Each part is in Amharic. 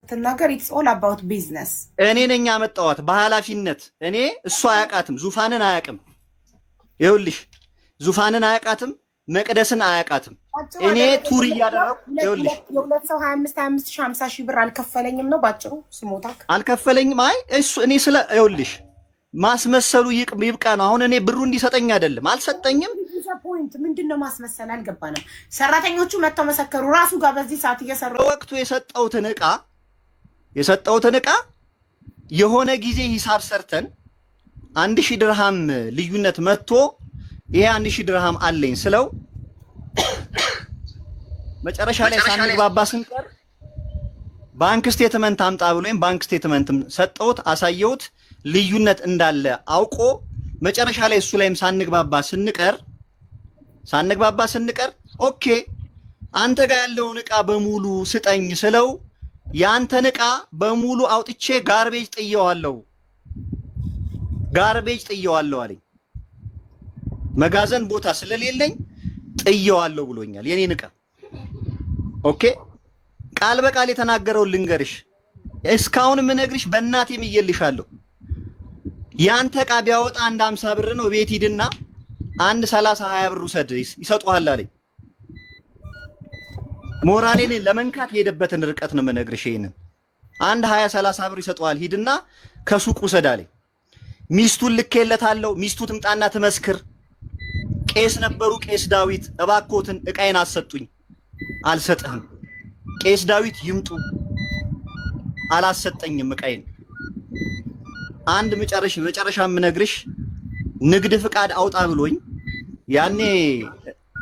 ስትናገር it's all about business እኔ ነኝ ያመጣኋት በኃላፊነት እኔ እሷ አያውቃትም ዙፋንን አያውቅም ይኸውልሽ ዙፋንን አያውቃትም መቅደስን አያውቃትም እኔ ቱር እያደረኩ ይኸውልሽ የሁለት ሰው 25 50 ሺህ ብር አልከፈለኝም ነው ባጭሩ ስሞታክ አልከፈለኝም አይ እሱ እኔ ስለ ይኸውልሽ ማስመሰሉ ይብቃ ነው አሁን እኔ ብሩ እንዲሰጠኝ አይደለም አልሰጠኝም ፖይንት ምንድነው ማስመሰል አልገባንም ሰራተኞቹ መተው መሰከሩ ራሱ ጋር በዚህ ሰዓት እየሰሩ ወቅቱ የሰጠውትን ዕቃ የሆነ ጊዜ ሂሳብ ሰርተን 1000 ድርሃም ልዩነት መጥቶ ይሄ 1000 ድርሃም አለኝ ስለው መጨረሻ ላይ ሳንግባባ ስንቀር ባንክ ስቴትመንት አምጣ ብሎኝ ባንክ ስቴትመንትም ሰጠውት አሳየውት ልዩነት እንዳለ አውቆ መጨረሻ ላይ እሱ ላይም ሳንግባባ ስንቀር ኦኬ አንተ ጋር ያለውን ዕቃ በሙሉ ስጠኝ ስለው ያንተን ዕቃ በሙሉ አውጥቼ ጋርቤጅ ጥየዋለሁ አለኝ መጋዘን ቦታ ስለሌለኝ ጥየዋለሁ ብሎኛል የኔን ዕቃ ኦኬ ቃል በቃል የተናገረው ልንገርሽ እስካሁን ምነግርሽ በእናቴም ይየልሻለሁ ያንተ ዕቃ ቢያወጣ አንድ 50 ብር ነው ቤት ሂድና አንድ 30 20 ብር ውሰድ ይሰጡሃል አለኝ ሞራሌን ለመንካት ሄደበትን ርቀት ነው ምነግርሽ ይሄንን አንድ 20 30 ብር ይሰጡሃል ሂድና ከሱቅ ውሰድ አለኝ ሚስቱን ልኬለታለሁ ሚስቱ ትምጣና ትመስክር ቄስ ነበሩ ቄስ ዳዊት እባክዎትን ዕቃዬን አሰጡኝ አልሰጥህም ቄስ ዳዊት ይምጡ አላሰጠኝም ዕቃዬን አንድ መጨረሻ ምነግርሽ ንግድ ፍቃድ አውጣ ብሎኝ ያኔ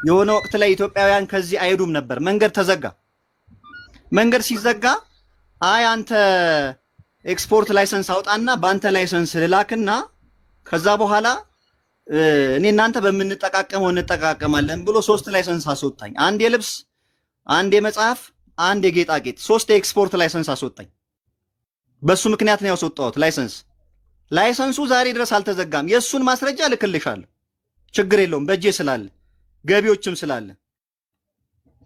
የሆነ ወቅት ላይ ኢትዮጵያውያን ከዚህ አይሄዱም ነበር መንገድ ተዘጋ መንገድ ሲዘጋ አይ አንተ ኤክስፖርት ላይሰንስ አውጣና ባንተ ላይሰንስ ልላክና ከዛ በኋላ እኔ እናንተ በመንጠቃቀመው እንጠቃቀማለን ብሎ 3 ላይሰንስ አስወጣኝ አንድ የልብስ አንድ የመጽሐፍ አንድ የጌጣጌጥ 3 የኤክስፖርት ላይሰንስ አስወጣኝ በሱ ምክንያት ነው ያስወጣሁት ላይሰንሱ ዛሬ ድረስ አልተዘጋም የሱን ማስረጃ ልክልሻለሁ ችግር የለውም በእጄ ስላለ ገቢዎችም ስላለ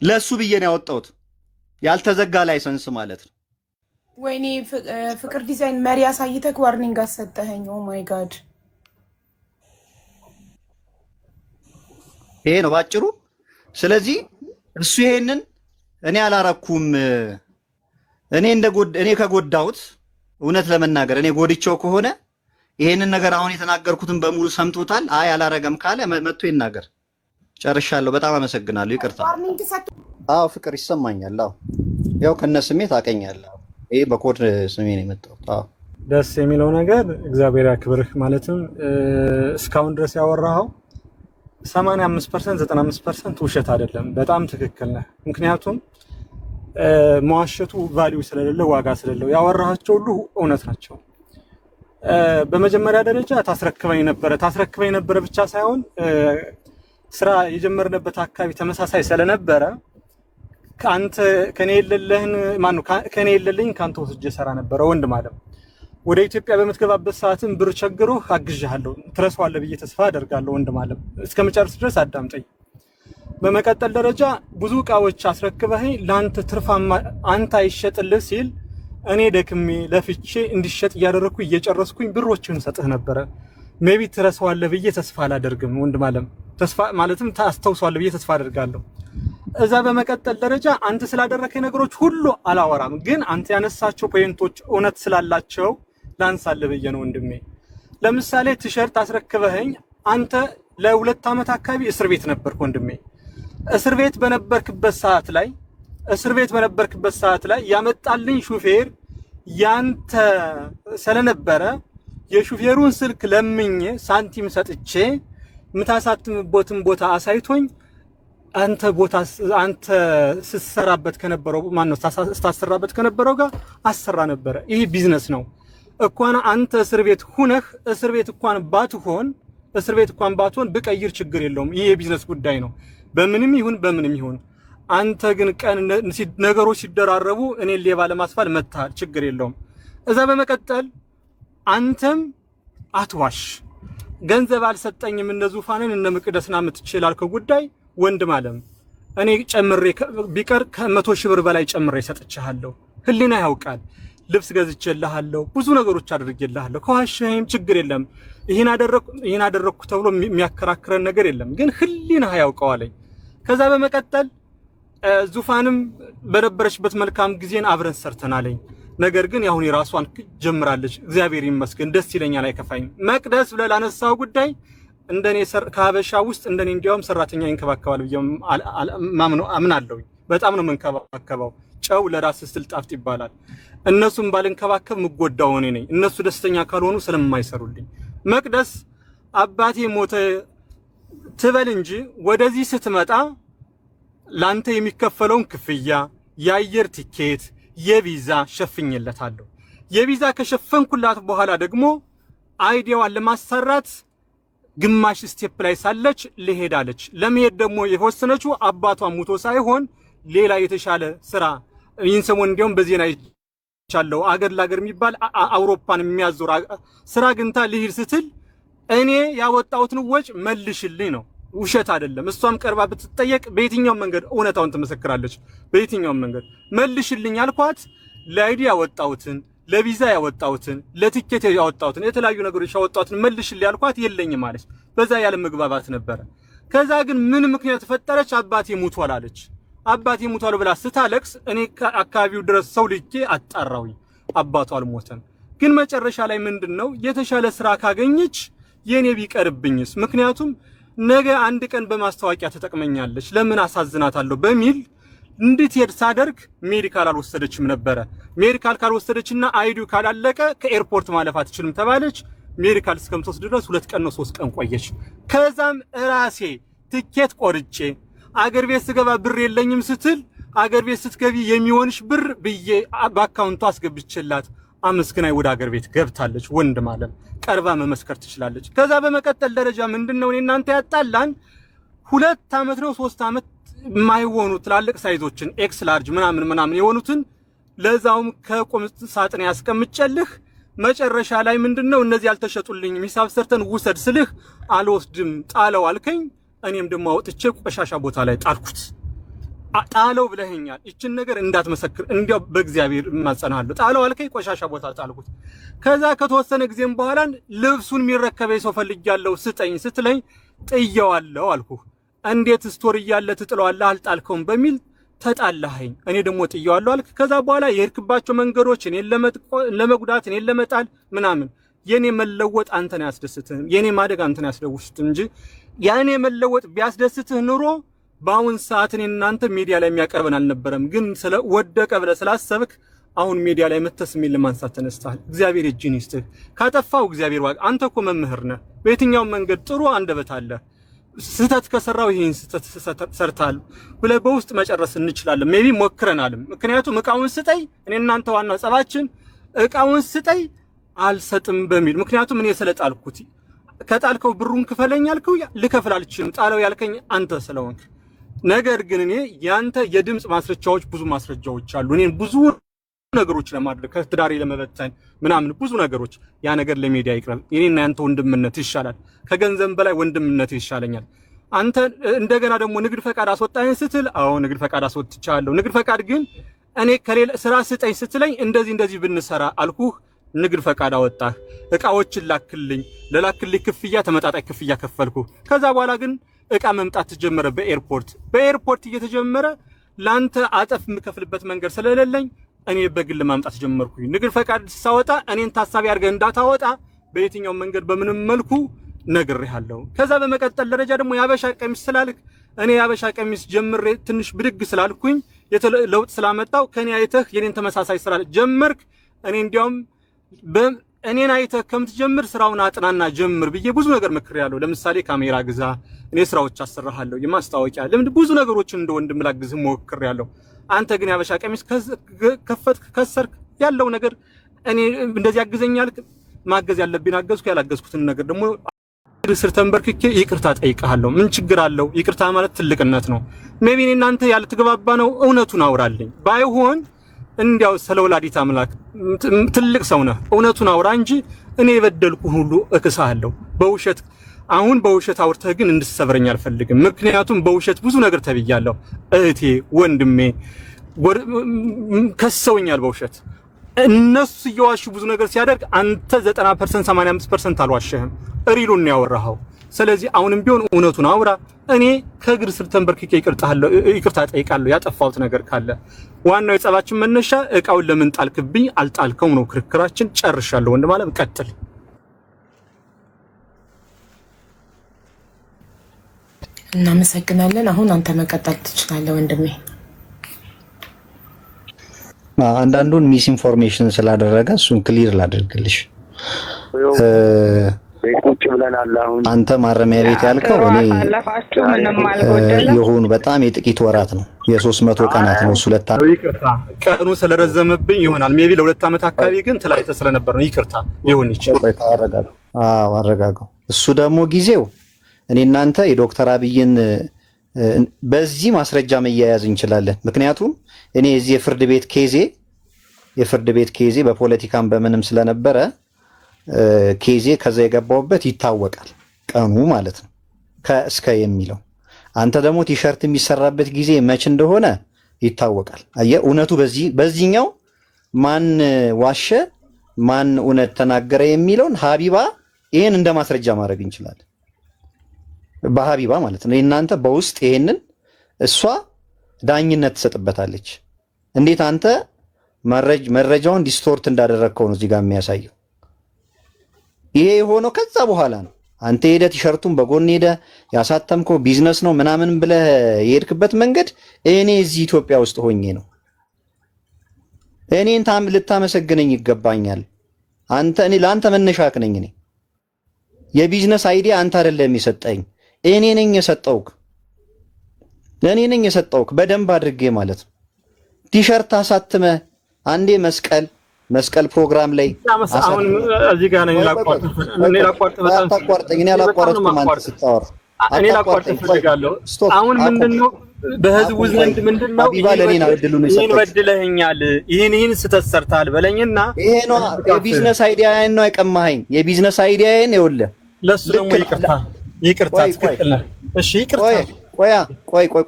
ለሱ ብዬ ነው ያወጣሁት ያልተዘጋ ላይሰንስ ማለት ነው ወይኔ ፍቅር ዲዛይን መሪ አሳይተክ ዋርኒንግ አሰጠኸኝ ኦ ማይ ጋድ ይሄ ነው ባጭሩ ስለዚህ እሱ ይሄንን እኔ አላረኩም እኔ ከጎዳሁት እውነት ለመናገር እኔ ጎድቼው ከሆነ ይሄንን ነገር አሁን የተናገርኩትን በሙሉ ሰምቶታል አይ አላረገም ካለ መጥቶ ይናገር ጨርሻለሁ በጣም አመሰግናለሁ ይቅርታ አዎ ፍቅር ይሰማኛል አዎ ያው ከነስሜ ታቀኛለህ ይሄ በኮድ ስሜ ነው የመጣው አዎ ደስ የሚለው ነገር እግዚአብሔር ያክብርህ ማለትም እስካሁን ድረስ ያወራኸው 85% 95% ውሸት አይደለም በጣም ትክክል ነህ ምክንያቱም መዋሸቱ ቫልዩ ስለሌለው ዋጋ ስለሌለው ያወራሃቸው ሁሉ እውነት ናቸው በመጀመሪያ ደረጃ ታስረክበኝ ነበረ ብቻ ሳይሆን ስራ የጀመርነበት አካባቢ ተመሳሳይ ስለነበረ ከኔ የሌለኝ ካንተ ወስጄ ሰራ ነበር ወንድም አለም ወደ ኢትዮጵያ በመትገባበት ሰዓትም ብር ቸግሮ አግዣለሁ ትረሳዋለህ ብዬ ተስፋ አደርጋለሁ ወንድም አለም እስከመጨረስ ድረስ አዳምጠኝ በመቀጠል ደረጃ ብዙ ዕቃዎች አስረክበኸኝ ላንተ ትርፋማ አንተ አይሸጥልህ ሲል እኔ ደክሜ ለፍቼ እንዲሸጥ እያደረኩ እየጨረስኩኝ ብሮችን ሰጥህ ነበር ሜቢ ትረሳዋለህ ብዬ ተስፋ አላደርግም ወንድም አለም ተስፋ ማለትም ታስተውሳለህ ብዬ ተስፋ አደርጋለሁ እዛ በመቀጠል ደረጃ አንተ ስላደረከኝ ነገሮች ሁሉ አላወራም ግን አንተ ያነሳቸው ፖይንቶች እውነት ስላላቸው ላንሳለህ ብዬ ነው ወንድሜ ለምሳሌ ቲሸርት አስረክበኸኝ አንተ ለ2 ዓመት አካባቢ እስር ቤት ነበርክ ወንድሜ እስር ቤት በነበርክበት ሰዓት ላይ ያመጣልኝ ሹፌር ያንተ ስለነበረ የሹፌሩን ስልክ ለምኜ ሳንቲም ሰጥቼ ምታሳትምቦትን ቦታ አሳይቶኝ አንተ ስትሰራበት ከነበረው ስታሰራበት ከነበረው ጋር አሰራ ነበር ይሄ ቢዝነስ ነው እኳን አንተ እስር ቤት ሁነህ እስር ቤት እንኳን ባትሆን ብቀይር ችግር የለውም ይሄ የቢዝነስ ጉዳይ ነው በምንም ይሁን አንተ ግን ቀን ነገሮች ሲደራረቡ እኔ ሌባ ለማስፋል መጣል ችግር የለውም እዛ በመቀጠል አንተም አትዋሽ ገንዘብ አልሰጠኝም እነ ዙፋንን እነ መቅደስና ምትችላልከው ጉዳይ ወንድም አለም እኔ ጨምሬ ቢቀር ከ100 ሺህ ብር በላይ ጨምሬ ሰጥቻለሁ ህሊና ያውቃል። ልብስ ገዝቼልሃለሁ፣ ብዙ ነገሮች አድርጌልሃለሁ፣ ከዋሸኸኝም ችግር የለም። ይሄን አደረኩ ተብሎ የሚያከራክረን ነገር የለም። ግን ህሊና ያውቀዋል። ከዛ በመቀጠል ዙፋንም በነበረችበት መልካም ጊዜን አብረን ሰርተናለኝ። ነገር ግን ያሁን የራሷን ጀምራለች። እግዚአብሔር ይመስገን፣ ደስ ይለኛል፣ አይከፋኝም። መቅደስ ብለህ ላነሳው ጉዳይ እንደኔ ከሀበሻ ውስጥ እንደኔ እንዲያውም ሰራተኛ ይንከባከባል ብዬ አምናለሁ። በጣም ነው መንከባከባው። ጨው ለራስ ስትል ጣፍጥ ይባላል። እነሱም ባልንከባከብ ምጎዳው እኔ ነኝ፣ እነሱ ደስተኛ ካልሆኑ ስለማይሰሩልኝ። መቅደስ አባቴ ሞተ ትበል እንጂ ወደዚህ ስትመጣ ላንተ የሚከፈለውን ክፍያ፣ የአየር ቲኬት፣ የቪዛ ሸፍኝለታለሁ። የቪዛ ከሸፈንኩላት በኋላ ደግሞ አይዲያዋን ለማሰራት ግማሽ ስቴፕ ላይ ሳለች ልሄዳለች። ለመሄድ ደግሞ የወሰነችው አባቷ ሙቶ ሳይሆን ሌላ የተሻለ ስራ ይህን ሰሞን እንዲያውም በዜና ይቻለው አገር ላገር የሚባል አውሮፓን የሚያዞር ስራ ግንታ ልሂድ ስትል እኔ ያወጣሁትን ወጭ መልሽልኝ ነው። ውሸት አይደለም። እሷም ቀርባ ብትጠየቅ በየትኛው መንገድ እውነታውን ትመሰክራለች። በየትኛው መንገድ መልሽልኝ አልኳት። ለአይዲ ያወጣሁትን፣ ለቪዛ ያወጣሁትን፣ ለቲኬት ያወጣሁትን፣ የተለያዩ ነገሮች ያወጣሁትን መልሽልኝ አልኳት። የለኝም አለች። በዛ ያለ መግባባት ነበረ። ከዛ ግን ምን ምክንያት ፈጠረች? አባቴ ሙቷል አለች። አባቴ ሙቷል ብላ ስታለቅስ እኔ አካባቢው ድረስ ሰው ልኬ አጣራሁኝ። አባቷ አልሞተም። ግን መጨረሻ ላይ ምንድነው የተሻለ ስራ ካገኘች የኔ ቢቀርብኝስ? ምክንያቱም ነገ አንድ ቀን በማስታወቂያ ተጠቅመኛለች፣ ለምን አሳዝናታለሁ በሚል እንድትሄድ ሳደርግ ሜዲካል አልወሰደችም ነበረ። ሜዲካል ካልወሰደችና አይዲው ካላለቀ ከኤርፖርት ማለፍ አትችልም ተባለች። ሜዲካል እስከምትወስድ ድረስ 2 ቀን ነው 3 ቀን ቆየች። ከዛም ራሴ ትኬት ቆርጬ አገር ቤት ስገባ ብር የለኝም ስትል አገር ቤት ስትገቢ የሚሆንሽ ብር ብዬ በአካውንቷ አስገብቼላት አመስግናይ ወደ አገር ቤት ገብታለች። ወንድ ማለት ቀርባ መመስከር ትችላለች። ከዛ በመቀጠል ደረጃ ምንድነው እኔ እናንተ ያጣላን 2 አመት ነው 3 አመት የማይሆኑ ትላልቅ ሳይዞችን ኤክስ ላርጅ ምናምን የሆኑትን ለዛውም ከቁም ሳጥን ያስቀምጨልህ መጨረሻ ላይ ምንድነው እነዚህ ያልተሸጡልኝ ሂሳብ ሰርተን ውሰድ ስልህ አልወስድም ጣለው አልከኝ። እኔም ደሞ አውጥቼ ቆሻሻ ቦታ ላይ ጣልኩት። ጣለው ብለኸኛል። እቺን ነገር እንዳትመሰክር እንዲያው በእግዚአብሔር ማጸናለሁ። ጣለው አልከኝ፣ ቆሻሻ ቦታ ጣልኩት። ከዛ ከተወሰነ ጊዜም በኋላ ልብሱን የሚረከበኝ ሰው ፈልጊያለሁ ስጠኝ ስትለኝ ጥየዋለሁ አልኩ። እንዴት ስቶር እያለ ትጥለዋለህ አልጣልከውም በሚል ተጣላኸኝ። እኔ ደግሞ ጥየዋለሁ አልክ። ከዛ በኋላ የሄድክባቸው መንገዶች እኔን ለመጉዳት እኔን ለመጣል ምናምን የኔ መለወጥ አንተን ያስደስትህ የኔ ማደግ አንተን ያስደውስትህ እንጂ ያኔ መለወጥ ቢያስደስትህ ኑሮ በአሁን ሰዓት እኔ እናንተ ሚዲያ ላይ የሚያቀርበን አልነበረም። ግን ወደቀ ብለህ ስላሰብክ አሁን ሚዲያ ላይ መተስሚል ለማንሳት ተነስተሃል። እግዚአብሔር እጅን ይስጥህ። ካጠፋው እግዚአብሔር ዋጋ። አንተ እኮ መምህር ነህ። በየትኛው መንገድ ጥሩ አንደበት አለ። ስህተት ከሰራው ይሄን ስህተት ሰርታል ብለህ በውስጥ መጨረስ እንችላለን። ሜቢ ሞክረናልም። ምክንያቱም እቃውን ስጠይ እኔ እናንተ ዋናው ጸባችን እቃውን ስጠይ አልሰጥም በሚል ምክንያቱም እኔ ስለጣልኩት ከጣልከው ብሩን ክፈለኝ አልከው ልከፍል አልችልም ጣለው ያልከኝ አንተ ስለሆንክ። ነገር ግን እኔ ያንተ የድምጽ ማስረጃዎች ብዙ ማስረጃዎች አሉ። እኔን ብዙ ነገሮች ለማድረግ ከትዳሬ ለመበተን ምናምን ብዙ ነገሮች ያ ነገር ለሚዲያ ይቅርብ። እኔና ያንተ ወንድምነት ይሻላል። ከገንዘብ በላይ ወንድምነት ይሻለኛል። አንተ እንደገና ደግሞ ንግድ ፈቃድ አስወጣኝ ስትል አዎ ንግድ ፈቃድ አስወጥቻለሁ። ንግድ ፈቃድ ግን እኔ ከሌላ ስራ ስጠኝ ስትለኝ እንደዚህ ብንሰራ አልኩህ። ንግድ ፈቃድ አወጣህ። እቃዎችን ላክልኝ። ለላክልኝ ክፍያ ተመጣጣኝ ክፍያ ከፈልኩ። ከዛ በኋላ ግን እቃ መምጣት ተጀመረ። በኤርፖርት እየተጀመረ ላንተ አጠፍ የምከፍልበት መንገድ ስለሌለኝ እኔ በግል ማምጣት ጀመርኩኝ። ንግድ ፈቃድ ሳወጣ እኔን ታሳቢ አድርገህ እንዳታወጣ በየትኛው መንገድ በምንም መልኩ ነግሬሃለሁ። ከዛ በመቀጠል ደረጃ ደግሞ ያበሻ ቀሚስ ስላልክ እኔ ያበሻ ቀሚስ ጀምሬ ትንሽ ብድግ ስላልኩኝ ለውጥ ስላመጣው ከኔ አይተህ የኔን ተመሳሳይ ስራ ጀመርክ። እኔ እንዲያውም እኔን አይተህ ከምትጀምር ስራውን አጥናና ጀምር ብዬ ብዙ ነገር መክሬያለሁ። ለምሳሌ ካሜራ ግዛ፣ እኔ ስራዎች አሰራሃለሁ፣ የማስታወቂያ ለምን ብዙ ነገሮችን እንደ ወንድም ላግዝህ ሞክሬያለሁ። አንተ ግን ያበሻ ቀሚስ ከፈትክ ከሰርክ ያለው ነገር እኔ እንደዚህ ያግዘኛል። ማገዝ ያለብኝ አገዝኩ፣ ያላገዝኩትን ነገር ደግሞ ስር ተንበርክኬ ይቅርታ ጠይቀሃለሁ። ምን ችግር አለው? ይቅርታ ማለት ትልቅነት ነው። ሜቢ እኔ እናንተ ያልተግባባ ነው፣ እውነቱን አውራልኝ። ባይሆን እንዲያው ስለወላዲት አምላክ ትልቅ ሰው ነህ፣ እውነቱን አውራ እንጂ እኔ የበደልኩ ሁሉ እክሳለሁ። በውሸት አውርተህ ግን እንድትሰብረኝ አልፈልግም። ምክንያቱም በውሸት ብዙ ነገር ተብያለሁ። እህቴ፣ ወንድሜ ከሰውኛል በውሸት እነሱ እየዋሹ ብዙ ነገር ሲያደርግ አንተ 90% 85% አልዋሸህም ሪሉን ያወራኸው ስለዚህ አሁንም ቢሆን እውነቱን አውራ እኔ ከእግር ስር ተንበርክኬ ይቅርታ ጠይቃለሁ ያጠፋሁት ነገር ካለ ዋናው የጸባችን መነሻ እቃውን ለምን ጣልክብኝ አልጣልከው ነው ክርክራችን ጨርሻለሁ ወንድም አለም ቀጥል እናመሰግናለን አሁን አንተ መቀጠል ትችላለህ ወንድሜ አንዳንዱን ሚስ ኢንፎርሜሽን ስላደረገ እሱን ክሊር ላድርግልሽ ቁጭ ብለናል አሁን አንተ ማረሚያ ቤት ያልከው እኔ ይሁን በጣም የጥቂት ወራት ነው የ300 ቀናት ነው ሁለት ዓመት ይቅርታ ቀኑ ስለረዘመብኝ ይሆናል ሜቢ ለሁለት ዓመት አካባቢ ግን ተላይተ ስለነበር ነው ይቅርታ ይሁን ይችላል አረጋጋው እሱ ደግሞ ጊዜው እኔ እናንተ የዶክተር አብይን በዚህ ማስረጃ መያያዝ እንችላለን ምክንያቱም እኔ እዚህ የፍርድ ቤት ኬዜ በፖለቲካም በምንም ስለነበረ ኬዜ ከዛ የገባውበት ይታወቃል ቀኑ ማለት ነው ከእስከ የሚለው አንተ ደግሞ ቲሸርት የሚሰራበት ጊዜ መች እንደሆነ ይታወቃል አየ እውነቱ በዚህኛው ማን ዋሸ ማን እውነት ተናገረ የሚለውን ሀቢባ ይሄን እንደ ማስረጃ ማድረግ እንችላለን በሀቢባ ማለት ነው እናንተ በውስጥ ይሄንን እሷ ዳኝነት ትሰጥበታለች እንዴት አንተ መረጃውን ዲስቶርት እንዳደረግከው ነው እዚህ ጋር የሚያሳየው ይሄ የሆነው ከዛ በኋላ ነው አንተ ሄደ ቲሸርቱን በጎን ሄደ ያሳተምከው ቢዝነስ ነው ምናምን ብለህ የሄድክበት መንገድ እኔ እዚህ ኢትዮጵያ ውስጥ ሆኜ ነው እኔን ልታመሰግነኝ ይገባኛል እኔ ለአንተ መነሻክ ነኝ እኔ የቢዝነስ አይዲያ አንተ አይደለም የሰጠኝ እኔ ነኝ የሰጠውክ በደንብ አድርጌ ማለት ነው ቲሸርት አሳትመ አንዴ መስቀል ፕሮግራም ላይ አሁን እዚህ ጋር ነው ላቋርጥ ፈልጋለሁ አሁን ምንድነው በህዝቡ ዘንድ ምንድነው ይሄን በድለኛል ይሄን ስተሰርታል በለኝና ይሄ ነው የቢዝነስ አይዲያዬን ነው የቀማኸኝ የቢዝነስ አይዲያዬን ይኸውልህ ለሱ ደግሞ ይቅርታ ትክክል እሺ ይቅርታ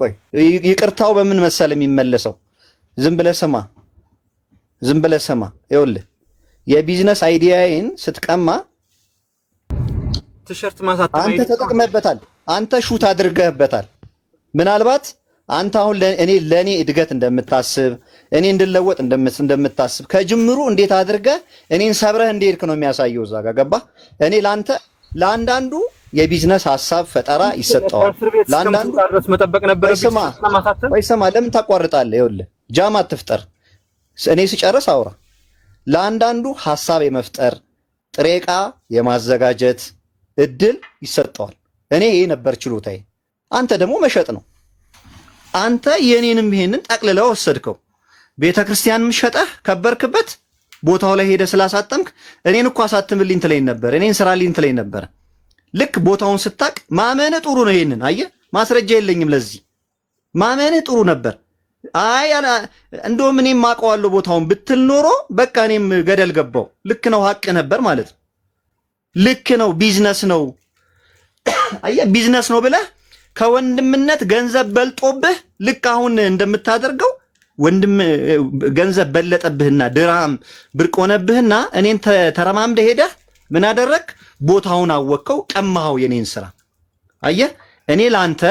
ቆይ ይቅርታው በምን መሰለ የሚመለሰው ዝም ብለህ ስማ ይኸውልህ የቢዝነስ አይዲያዬን ስትቀማ ቲሸርት ማሳተም አንተ ተጠቅመህበታል አንተ ሹት አድርገህበታል ምናልባት አንተ አሁን ለኔ እድገት እንደምታስብ እኔ እንድለወጥ እንደምታስብ ከጅምሩ እንዴት አድርገህ እኔን ሰብረህ እንደሄድክ ነው የሚያሳየው እዛ ጋር ገባህ እኔ ለአንዳንዱ የቢዝነስ ሐሳብ ፈጠራ ይሰጠዋል ለአንዳንዱ ድረስ መጠበቅ ነበረብኝ ስማ ለምን ታቋርጣለህ ይኸውልህ ጃም አትፍጠር እኔ ስጨርስ አውራ ለአንዳንዱ ሐሳብ የመፍጠር ጥሬ ዕቃ የማዘጋጀት እድል ይሰጠዋል እኔ ይሄ ነበር ችሎታዬ አንተ ደግሞ መሸጥ ነው አንተ የኔንም ይሄንን ጠቅልለው ወሰድከው ቤተክርስቲያንም ሸጠህ ከበርክበት ቦታው ላይ ሄደ ስላሳተምክ እኔን እኮ አሳትምልኝ ትለኝ ነበር እኔን ስራልኝ ትለኝ ነበር ልክ ቦታውን ስታቅ ማመነ ጥሩ ነው ይሄንን አየህ ማስረጃ የለኝም ለዚህ ማመነ ጥሩ ነበር አይ እንደውም እኔም ማቀዋለሁ ቦታውን ብትል ኖሮ በቃ እኔም ገደል ገባው ልክ ነው ሀቅ ነበር ማለት ነው ልክ ነው ቢዝነስ ነው አየህ ቢዝነስ ነው ብለህ ከወንድምነት ገንዘብ በልጦብህ ልክ አሁን እንደምታደርገው ወንድም ገንዘብ በለጠብህና ድራም ብርቅ ሆነብህና እኔን ተረማምደህ ሄደህ ምን አደረክ ቦታውን አወቀው ቀማው የኔን ስራ አየህ እኔ ላንተ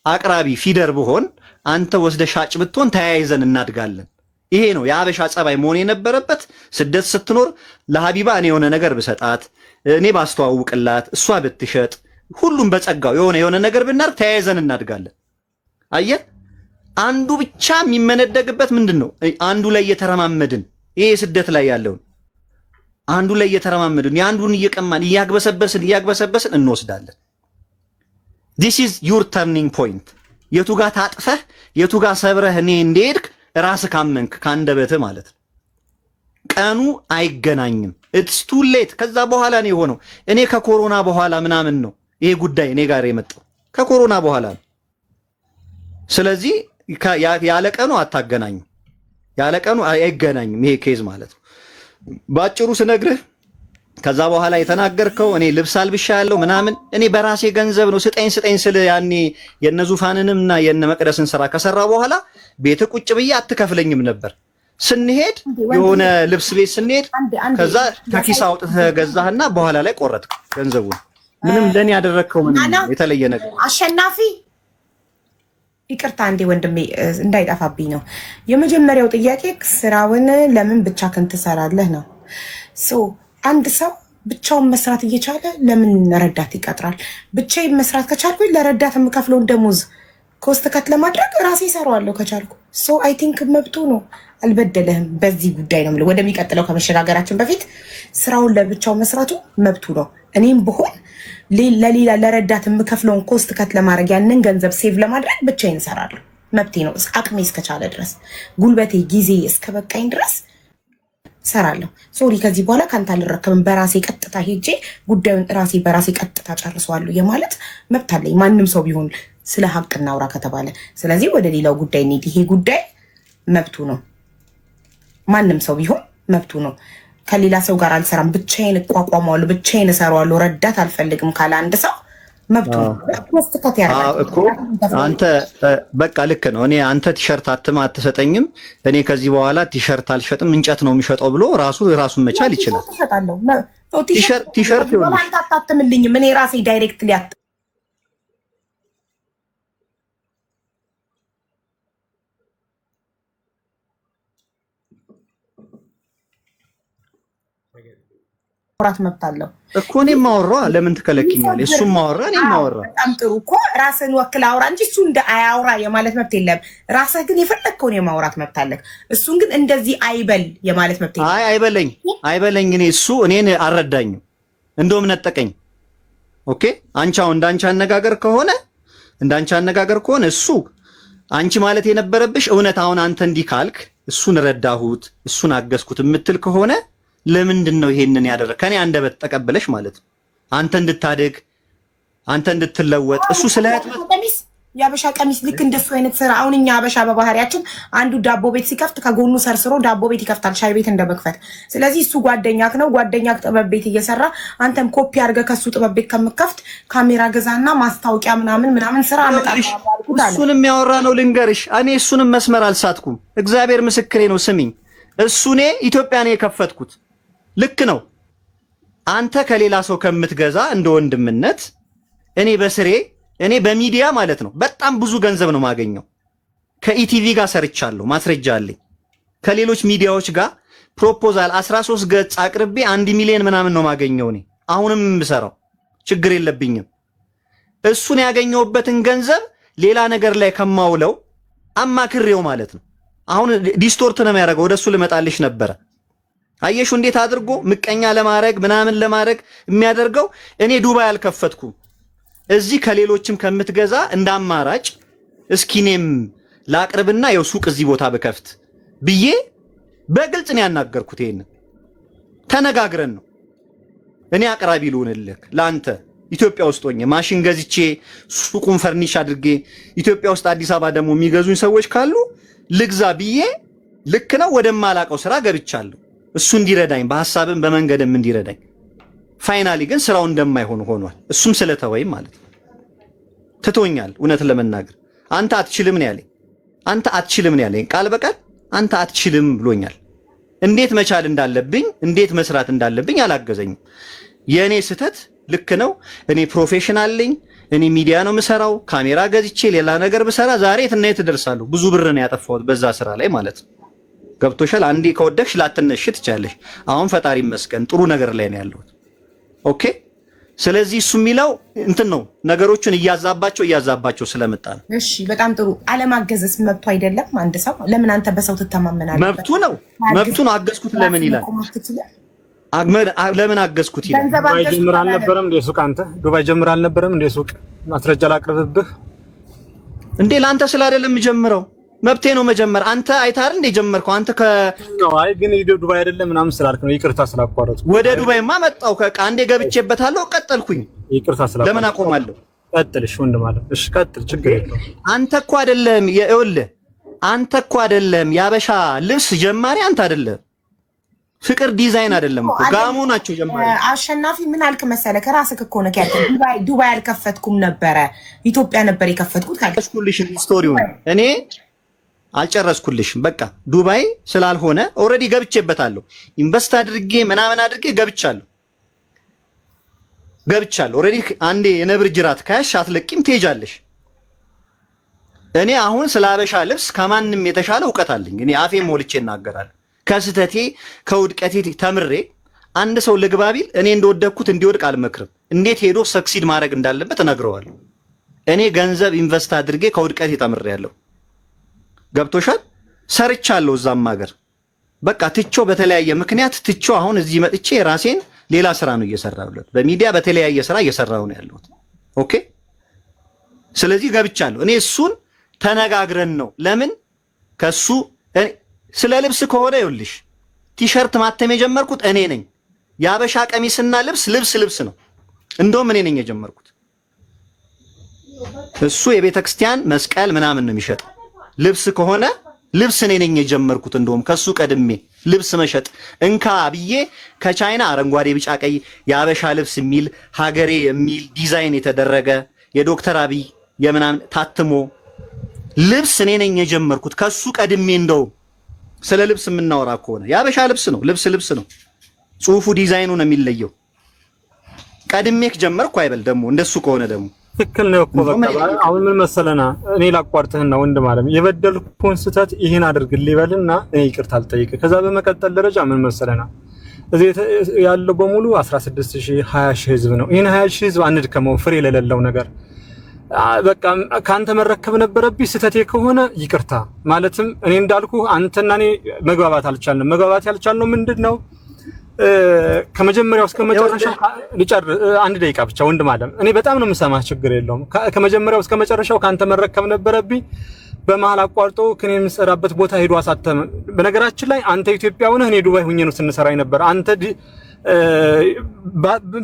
አቅራቢ ፊደር ብሆን አንተ ወስደ ሻጭ ብትሆን ተያይዘን እናድጋለን ይሄ ነው የአበሻ ጸባይ መሆን የነበረበት ስደት ስትኖር ለሀቢባ እኔ የሆነ ነገር ብሰጣት እኔ ባስተዋውቅላት እሷ ብትሸጥ ሁሉም በጸጋው የሆነ ነገር ብናርግ ተያይዘን እናድጋለን አየህ አንዱ ብቻ የሚመነደግበት ምንድነው አንዱ ላይ እየተረማመድን ይሄ ስደት ላይ ያለው አንዱ ላይ እየተረማመድን ያንዱን እየቀማን እያግበሰበስን እንወስዳለን this is your turning point የቱ ጋር ታጥፈህ የቱ ጋር ሰብረህ እኔ እንደሄድክ ራስህ ካመንክ ካንደበትህ ማለት ነው ቀኑ አይገናኝም it's too late ከዛ በኋላ ነው የሆነው እኔ ከኮሮና በኋላ ምናምን ነው ይሄ ጉዳይ እኔ ጋር የመጣው ከኮሮና በኋላ ነው ስለዚህ ያለ ቀኑ አታገናኙ ያለ ቀኑ አይገናኝም ይሄ ኬዝ ማለት ነው ባጭሩ ስነግርህ ከዛ በኋላ የተናገርከው እኔ ልብስ አልብሻ ያለው ምናምን እኔ በራሴ ገንዘብ ነው ስጠኝ ስለ ያኔ የነ ዙፋንንምና የነ መቅደስን ስራ ከሰራ በኋላ ቤት ቁጭ ብዬ አትከፍለኝም ነበር። ስንሄድ የሆነ ልብስ ቤት ስንሄድ ከዛ ከኪስ አውጥተህ ገዛህና በኋላ ላይ ቆረጥክ ገንዘቡን። ምንም ለኔ ያደረከው ምንም የተለየ ነገር አሸናፊ ይቅርታ አንዴ ወንድሜ እንዳይጠፋብኝ ነው። የመጀመሪያው ጥያቄ ስራውን ለምን ብቻህን ትሰራለህ ነው። አንድ ሰው ብቻውን መስራት እየቻለ ለምን ረዳት ይቀጥራል? ብቻዬን መስራት ከቻልኩኝ ለረዳት የምከፍለውን ደሞዝ ኮስት ከት ለማድረግ ራሴ እሰራዋለሁ ከቻልኩ። አይ ቲንክ መብቱ ነው። አልበደለህም። በዚህ ጉዳይ ነው የምልህ። ወደሚቀጥለው ከመሸጋገራችን በፊት ስራውን ለብቻው መስራቱ መብቱ ነው። እኔም ብሆን ለሌላ ለረዳት የምከፍለውን ኮስት ከት ለማድረግ ያንን ገንዘብ ሴቭ ለማድረግ ብቻዬን እሰራለሁ። መብቴ ነው። አቅሜ እስከቻለ ድረስ ጉልበቴ ጊዜ እስከበቃኝ ድረስ ሰራለሁ። ሶሪ ከዚህ በኋላ ካንተ አልረከብም። በራሴ ቀጥታ ሄጄ ጉዳዩን ራሴ በራሴ ቀጥታ ጨርሰዋለሁ የማለት መብት አለኝ። ማንም ሰው ቢሆን ስለ ሀቅ እናውራ ከተባለ። ስለዚህ ወደ ሌላው ጉዳይ እንሂድ። ይሄ ጉዳይ መብቱ ነው። ማንም ሰው ቢሆን መብቱ ነው። ከሌላ ሰው ጋር አልሰራም፣ ብቻዬን እቋቋመዋለሁ፣ ብቻዬን እሰራዋለሁ፣ ረዳት አልፈልግም ካለ አንድ ሰው መብቱ ነው። እኮ አንተ በቃ ልክ ነው። እኔ አንተ ቲሸርት አትሰጠኝም፣ እኔ ከዚህ በኋላ ቲሸርት አልሸጥም እንጨት ነው የሚሸጠው ብሎ ራሱን መቻል ይችላል። ቲሸርት ይሆናል። አንተ አታትምልኝም፣ እኔ ራሴ ዳይሬክትሊ ማውራት መብት አለው እኮ። እኔም ማወራ ለምን ትከለክኛለህ? እሱም ማወራ እኔም ማወራ። በጣም ጥሩ እኮ ራስህን ወክል አውራ እንጂ እሱ እንደ አያውራ የማለት መብት የለም። ራስህ ግን የፈለግከውን የማውራት መብት አለህ። እሱን ግን እንደዚህ አይበል የማለት መብት የለም። አይበለኝ። እኔ እሱ እኔን አልረዳኝም፣ እንደውም ነጠቀኝ። ኦኬ አንቺ አሁን እንዳንቺ አነጋገር ከሆነ እሱ አንቺ ማለት የነበረብሽ እውነት አሁን አንተ እንዲህ ካልክ እሱን ረዳሁት እሱን አገዝኩት የምትል ከሆነ ለምንድን ነው ይሄንን ያደረግ? ከኔ አንደበት ተቀበለሽ ማለት ነው። አንተ እንድታደግ አንተ እንድትለወጥ እሱ ስለያት ያበሻ ቀሚስ ልክ እንደሱ አይነት ስራ። አሁን እኛ አበሻ በባህሪያችን አንዱ ዳቦ ቤት ሲከፍት ከጎኑ ሰርስሮ ዳቦ ቤት ይከፍታል፣ ሻይ ቤት እንደመክፈት። ስለዚህ እሱ ጓደኛክ ነው፣ ጓደኛክ ጥበብ ቤት እየሰራ አንተም ኮፒ አድርገህ ከሱ ጥበብ ቤት ከምከፍት ካሜራ ገዛና ማስታወቂያ ምናምን ስራ አመጣልሽ። እሱንም ያወራ ነው ልንገርሽ። እኔ እሱንም መስመር አልሳትኩም። እግዚአብሔር ምስክሬ ነው። ስሚኝ፣ እሱኔ ኢትዮጵያ ነው የከፈትኩት። ልክ ነው። አንተ ከሌላ ሰው ከምትገዛ እንደ ወንድምነት እኔ በሚዲያ ማለት ነው በጣም ብዙ ገንዘብ ነው ማገኘው። ከኢቲቪ ጋር ሰርቻለሁ፣ ማስረጃ አለኝ። ከሌሎች ሚዲያዎች ጋር ፕሮፖዛል 13 ገጽ አቅርቤ 1 ሚሊዮን ምናምን ነው ማገኘው። እኔ አሁንም የምሰራው ችግር የለብኝም። እሱን ያገኘውበትን ገንዘብ ሌላ ነገር ላይ ከማውለው አማክሬው ማለት ነው። አሁን ዲስቶርት ነው የሚያደርገው። ወደሱ ልመጣልሽ ነበረ። አየሹ እንዴት አድርጎ ምቀኛ ለማድረግ ምናምን ለማድረግ የሚያደርገው። እኔ ዱባይ አልከፈትኩም። እዚህ ከሌሎችም ከምትገዛ እንደ አማራጭ እስኪኔም ላቅርብና የው ሱቅ እዚህ ቦታ በከፍት ብዬ በግልጽ ነው ያናገርኩት። ይሄንን ተነጋግረን ነው። እኔ አቅራቢ ልሆንልህ ለአንተ ኢትዮጵያ ውስጥ ሆኜ ማሽን ገዝቼ ሱቁን ፈርኒሽ አድርጌ ኢትዮጵያ ውስጥ አዲስ አበባ ደግሞ የሚገዙኝ ሰዎች ካሉ ልግዛ ብዬ ልክ ነው ወደማላቀው ስራ ገብቻለሁ። እሱ እንዲረዳኝ በሐሳብም በመንገድም እንዲረዳኝ። ፋይናሊ ግን ስራው እንደማይሆን ሆኗል። እሱም ስለተወይ ማለት ነው ትቶኛል። እውነት ለመናገር አንተ አትችልም ነው ያለኝ ቃል በቃል አንተ አትችልም ብሎኛል። እንዴት መቻል እንዳለብኝ እንዴት መስራት እንዳለብኝ አላገዘኝም። የእኔ ስህተት ልክ ነው። እኔ ፕሮፌሽናል ነኝ። እኔ ሚዲያ ነው የምሰራው። ካሜራ ገዝቼ ሌላ ነገር ብሰራ ዛሬ የትና የት እደርሳለሁ? ብዙ ብር ነው ያጠፋሁት በዛ ስራ ላይ ማለት ነው። ገብቶሻል? አንዴ ከወደቅሽ ላትነሽ ትቻለሽ። አሁን ፈጣሪ ይመስገን ጥሩ ነገር ላይ ነው ያለሁት። ኦኬ። ስለዚህ እሱ የሚለው እንትን ነው ነገሮችን እያዛባቸው ስለመጣ ነው። እሺ በጣም ጥሩ። አለማገዝስ መብቱ አይደለም? አንድ ሰው ለምን አንተ በሰው ትተማመናለህ? መብቱ ነው። አገዝኩት ለምን ይላል? ለምን አገዝኩት ይላል? ዱባይ ጀምር አልነበረም እንደ ሱቅ? አንተ ዱባይ ጀምር አልነበረም እንደ ሱቅ? ማስረጃ ላቅርብብህ እንዴ? ለአንተ ስለ አይደለም የምጀምረው መብቴ ነው መጀመር። አንተ አይታር እንደ ጀመርከው አንተ አይ ግን ዱባይ አይደለም ምናምን ስላልክ ነው። ይቅርታ ስላቋረጥኩ። ወደ ዱባይማ መጣው ከአንዴ ገብቼበታለሁ። ቀጠልኩኝ። ይቅርታ ስላቋረጥኩ። ለምን አቆማለሁ? ቀጥልሽ ወንድም አለ። እሺ ቀጥል፣ ችግር የለውም። አንተ እኮ አይደለም ይኸውልህ፣ አንተ እኮ አይደለም ያበሻ ልብስ ጀማሪ አንተ አይደለም። ፍቅር ዲዛይን አይደለም እኮ ጋሞ ናቸው ጀማሪ። አሸናፊ ምን አልክ መሰለህ? ከራስህ እኮ ነው ያልከው። ዱባይ አልከፈትኩም ነበረ ኢትዮጵያ ነበር የከፈትኩት ካልኩልሽ ስቶሪውን እኔ አልጨረስኩልሽም። በቃ ዱባይ ስላልሆነ ኦልሬዲ ገብቼበታለሁ። ኢንቨስት አድርጌ ምናምን አድርጌ ገብቻለሁ። ኦልሬዲ አንዴ የነብር ጅራት ካያሽ አትለቂም ትሄጃለሽ። እኔ አሁን ስለ አበሻ ልብስ ከማንም የተሻለ እውቀት አለኝ። እኔ አፌ ሞልቼ እናገራለሁ። ከስተቴ ከውድቀቴ ተምሬ አንድ ሰው ልግባ ቢል እኔ እንደወደቅኩት እንዲወድቅ አልመክርም። እንዴት ሄዶ ሰክሲድ ማድረግ እንዳለበት እነግረዋለሁ። እኔ ገንዘብ ኢንቨስት አድርጌ ከውድቀቴ ተምሬያለሁ። ገብቶሻል? ሰርቻለሁ እዛም ሀገር በቃ ትቼው በተለያየ ምክንያት ትቼው አሁን እዚህ መጥቼ ራሴን ሌላ ስራ ነው እየሰራሁለት። በሚዲያ በተለያየ ስራ እየሰራሁ ነው ያለሁት። ኦኬ። ስለዚህ ገብቻለሁ። እኔ እሱን ተነጋግረን ነው። ለምን ከሱ ስለ ልብስ ከሆነ ይኸውልሽ ቲሸርት ማተም የጀመርኩት እኔ ነኝ። የአበሻ ቀሚስና ልብስ ነው። እንደውም እኔ ነኝ የጀመርኩት። እሱ የቤተ ክርስቲያን መስቀል ምናምን ነው የሚሸጠው። ልብስ ከሆነ ልብስ እኔ ነኝ የጀመርኩት። እንደውም ከሱ ቀድሜ ልብስ መሸጥ እንካ ብዬ ከቻይና አረንጓዴ፣ ቢጫ፣ ቀይ የአበሻ ልብስ የሚል ሀገሬ የሚል ዲዛይን የተደረገ የዶክተር አብይ የምናምን ታትሞ ልብስ እኔ ነኝ የጀመርኩት ከሱ ቀድሜ። እንደውም ስለ ልብስ የምናወራ ከሆነ የአበሻ ልብስ ነው። ልብስ ነው። ጽሁፉ ዲዛይኑ ነው የሚለየው። ቀድሜክ ጀመርኩ አይበል ደግሞ እንደሱ ከሆነ ደግሞ ትክክል ነው እኮ በቃ አሁን ምን መሰለና እኔ ላቋርጥህና ወንድም አለም የበደልኩን ስህተት ይሄን አድርግልኝ ይበልና እኔ ይቅርታ አልጠይቅ። ከዛ በመቀጠል ደረጃ ምን መሰለና እዚህ ያለው በሙሉ 16000 20000 ህዝብ ነው። ይሄን 20000 ህዝብ አንድከመው ፍሬ ለሌለው ነገር በቃ ካንተ መረከብ ነበረብኝ። ስህተቴ ከሆነ ይቅርታ ማለትም እኔ እንዳልኩ አንተና እኔ መግባባት አልቻልንም። መግባባት ያልቻልነው ምንድነው? ከመጀመሪያው እስከ መጨረሻው አንድ ደቂቃ ብቻ ወንድም አለም እኔ በጣም ነው የምሰማህ፣ ችግር የለውም። ከመጀመሪያው እስከ መጨረሻው ካንተ መረከብ ነበረብኝ። በመሃል አቋርጦ ከኔ የምሰራበት ቦታ ሄዶ አሳተመ። በነገራችን ላይ አንተ ኢትዮጵያ ሆነህ እኔ ዱባይ ሆኜ ነው ስንሰራ ነበር። አንተ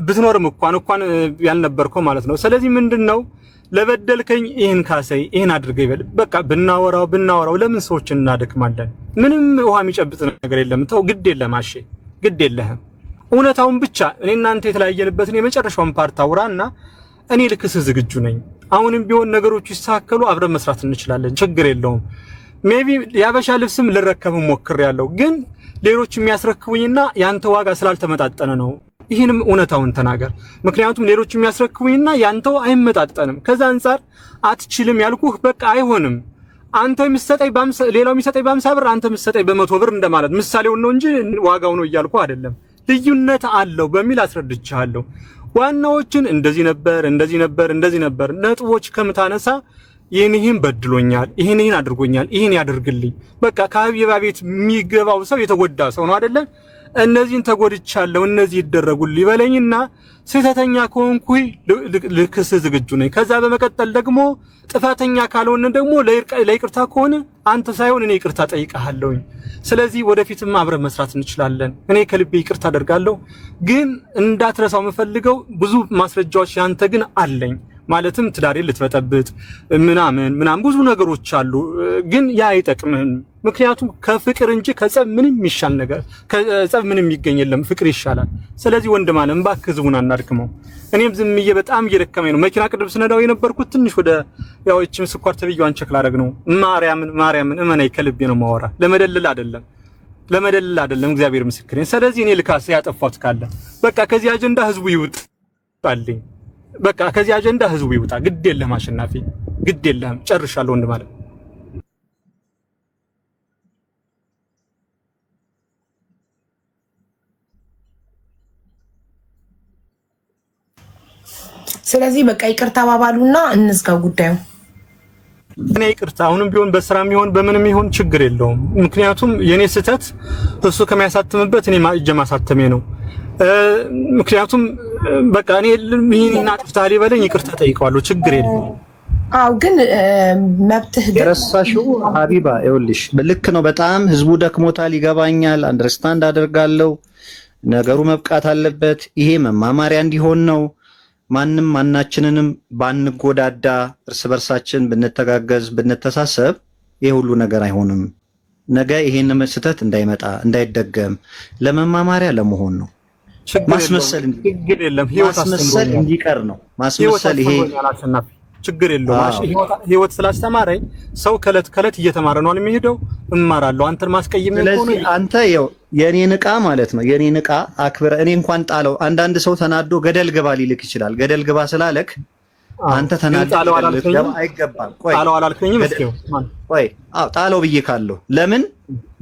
ብትኖርም እንኳን ያልነበርከው ማለት ነው። ስለዚህ ምንድነው ለበደልከኝ ይሄን ካሰይ ይሄን አድርገህ ይበል። በቃ ብናወራው ለምን ሰዎች እናደክማለን? ምንም ውሃ የሚጨብጥ ነገር የለም። ተው ግድ የለም አሼ ግድ የለህም። እውነታውን ብቻ እኔ እናንተ የተለያየንበትን የመጨረሻውን ፓርት አውራና እኔ ልክስ ዝግጁ ነኝ። አሁንም ቢሆን ነገሮች ይስተካከሉ፣ አብረን መስራት እንችላለን። ችግር የለውም። ሜቢ ያበሻ ልብስም ልረከብ ሞክሬያለሁ፣ ግን ሌሎች የሚያስረክቡኝና ያንተ ዋጋ ስላልተመጣጠነ ነው። ይሄንም እውነታውን ተናገር። ምክንያቱም ሌሎች የሚያስረክቡኝና ያንተው አይመጣጠንም። ከዛ አንፃር አትችልም ያልኩህ በቃ አይሆንም። አንተ የምትሰጠኝ ሌላው የሚሰጠኝ በ50 ብር አንተ የምትሰጠኝ በ100 ብር እንደማለት ምሳሌውን ነው እንጂ ዋጋው ነው እያልኩ አይደለም። ልዩነት አለው በሚል አስረድቻለሁ። ዋናዎችን እንደዚህ ነበር ነጥቦች ከምታነሳ ይሄን በድሎኛል፣ ይሄን አድርጎኛል፣ ይሄን ያድርግልኝ። በቃ ከሀቢባ ቤት የሚገባው ሰው የተጎዳ ሰው ነው አይደለ? እነዚህን ተጎድቻለሁ፣ እነዚህ ይደረጉልኝ በለኝና ስህተተኛ ከሆንኩኝ ልክስ ዝግጁ ነኝ። ከዛ በመቀጠል ደግሞ ጥፋተኛ ካልሆነ ደግሞ ለይቅርታ ከሆነ አንተ ሳይሆን እኔ ይቅርታ ጠይቀሃለሁኝ። ስለዚህ ወደፊትም አብረን መስራት እንችላለን። እኔ ከልቤ ይቅርታ አደርጋለሁ። ግን እንዳትረሳው የምፈልገው ብዙ ማስረጃዎች ያንተ ግን አለኝ። ማለትም ትዳሬን ልትበጠብጥ ምናምን ብዙ ነገሮች አሉ። ግን ያ አይጠቅምህም። ምክንያቱም ከፍቅር እንጂ ከጸብ ምንም ይሻል ነገር ከጸብ ምንም ይገኝ የለም። ፍቅር ይሻላል። ስለዚህ ወንድም አለም እባክህ ህዝቡን አናድክመው። እኔም ዝም ብዬ በጣም እየደከመኝ ነው። መኪና ቅድም ስነዳው የነበርኩት ትንሽ ወደ ያው እቺም ስኳር ተብዬዋን ቸክ ላደርግ ነው። ማርያምን እመነኝ ከልቤ ነው ማወራ። ለመደለል አይደለም እግዚአብሔር ምስክሬን። ስለዚህ እኔ ልካስ ያጠፋሁት ካለ በቃ ከዚህ አጀንዳ ህዝቡ ይውጣልኝ። በቃ ከዚህ አጀንዳ ህዝቡ ይውጣ። ግድ የለህም አሸናፊ፣ ግድ የለህም። ጨርሻለሁ ወንድም አለም። ስለዚህ በቃ ይቅርታ ባባሉና እንዝጋው ጉዳዩ። እኔ ይቅርታ አሁንም ቢሆን በስራም ይሁን በምንም ይሁን ችግር የለውም። ምክንያቱም የኔ ስህተት እሱ ከሚያሳትምበት እኔ ማሳተሜ ነው። ምክንያቱም በቃ እኔ ይሄን አጥፍተሃል ይበለኝ፣ ይቅርታ ጠይቀዋለሁ። ችግር የለውም። አው ግን መብትህ የረሳሽው ሀቢባ ይኸውልሽ፣ ልክ ነው። በጣም ህዝቡ ደክሞታል፣ ይገባኛል፣ አንደርስታንድ አደርጋለሁ። ነገሩ መብቃት አለበት። ይሄ መማማሪያ እንዲሆን ነው። ማናችንንም ባንጎዳዳ፣ እርስ በርሳችን ብንተጋገዝ፣ ብንተሳሰብ ይሄ ሁሉ ነገር አይሆንም። ነገ ይሄን ስህተት እንዳይመጣ እንዳይደገም ለመማማሪያ ለመሆን ነው። ማስመሰል እንዲቀር ነው። ማስመሰል ይሄ ችግር የለውም። ህይወት ስላስተማረኝ ሰው ከለት እየተማረ ነው የሚሄደው። እማራለሁ። አንተን ማስቀየም ነው። ስለዚህ አንተ የኔን ዕቃ ማለት ነው የኔን ዕቃ አክብረ እኔ እንኳን ጣለው። አንዳንድ ሰው ተናዶ ገደል ግባ ሊልክ ይችላል። ገደል ግባ ስላለክ አንተ ተናዶ አይገባም። ጣለው አላልከኝም። ቆይ ጣለው ብዬ ካለው ለምን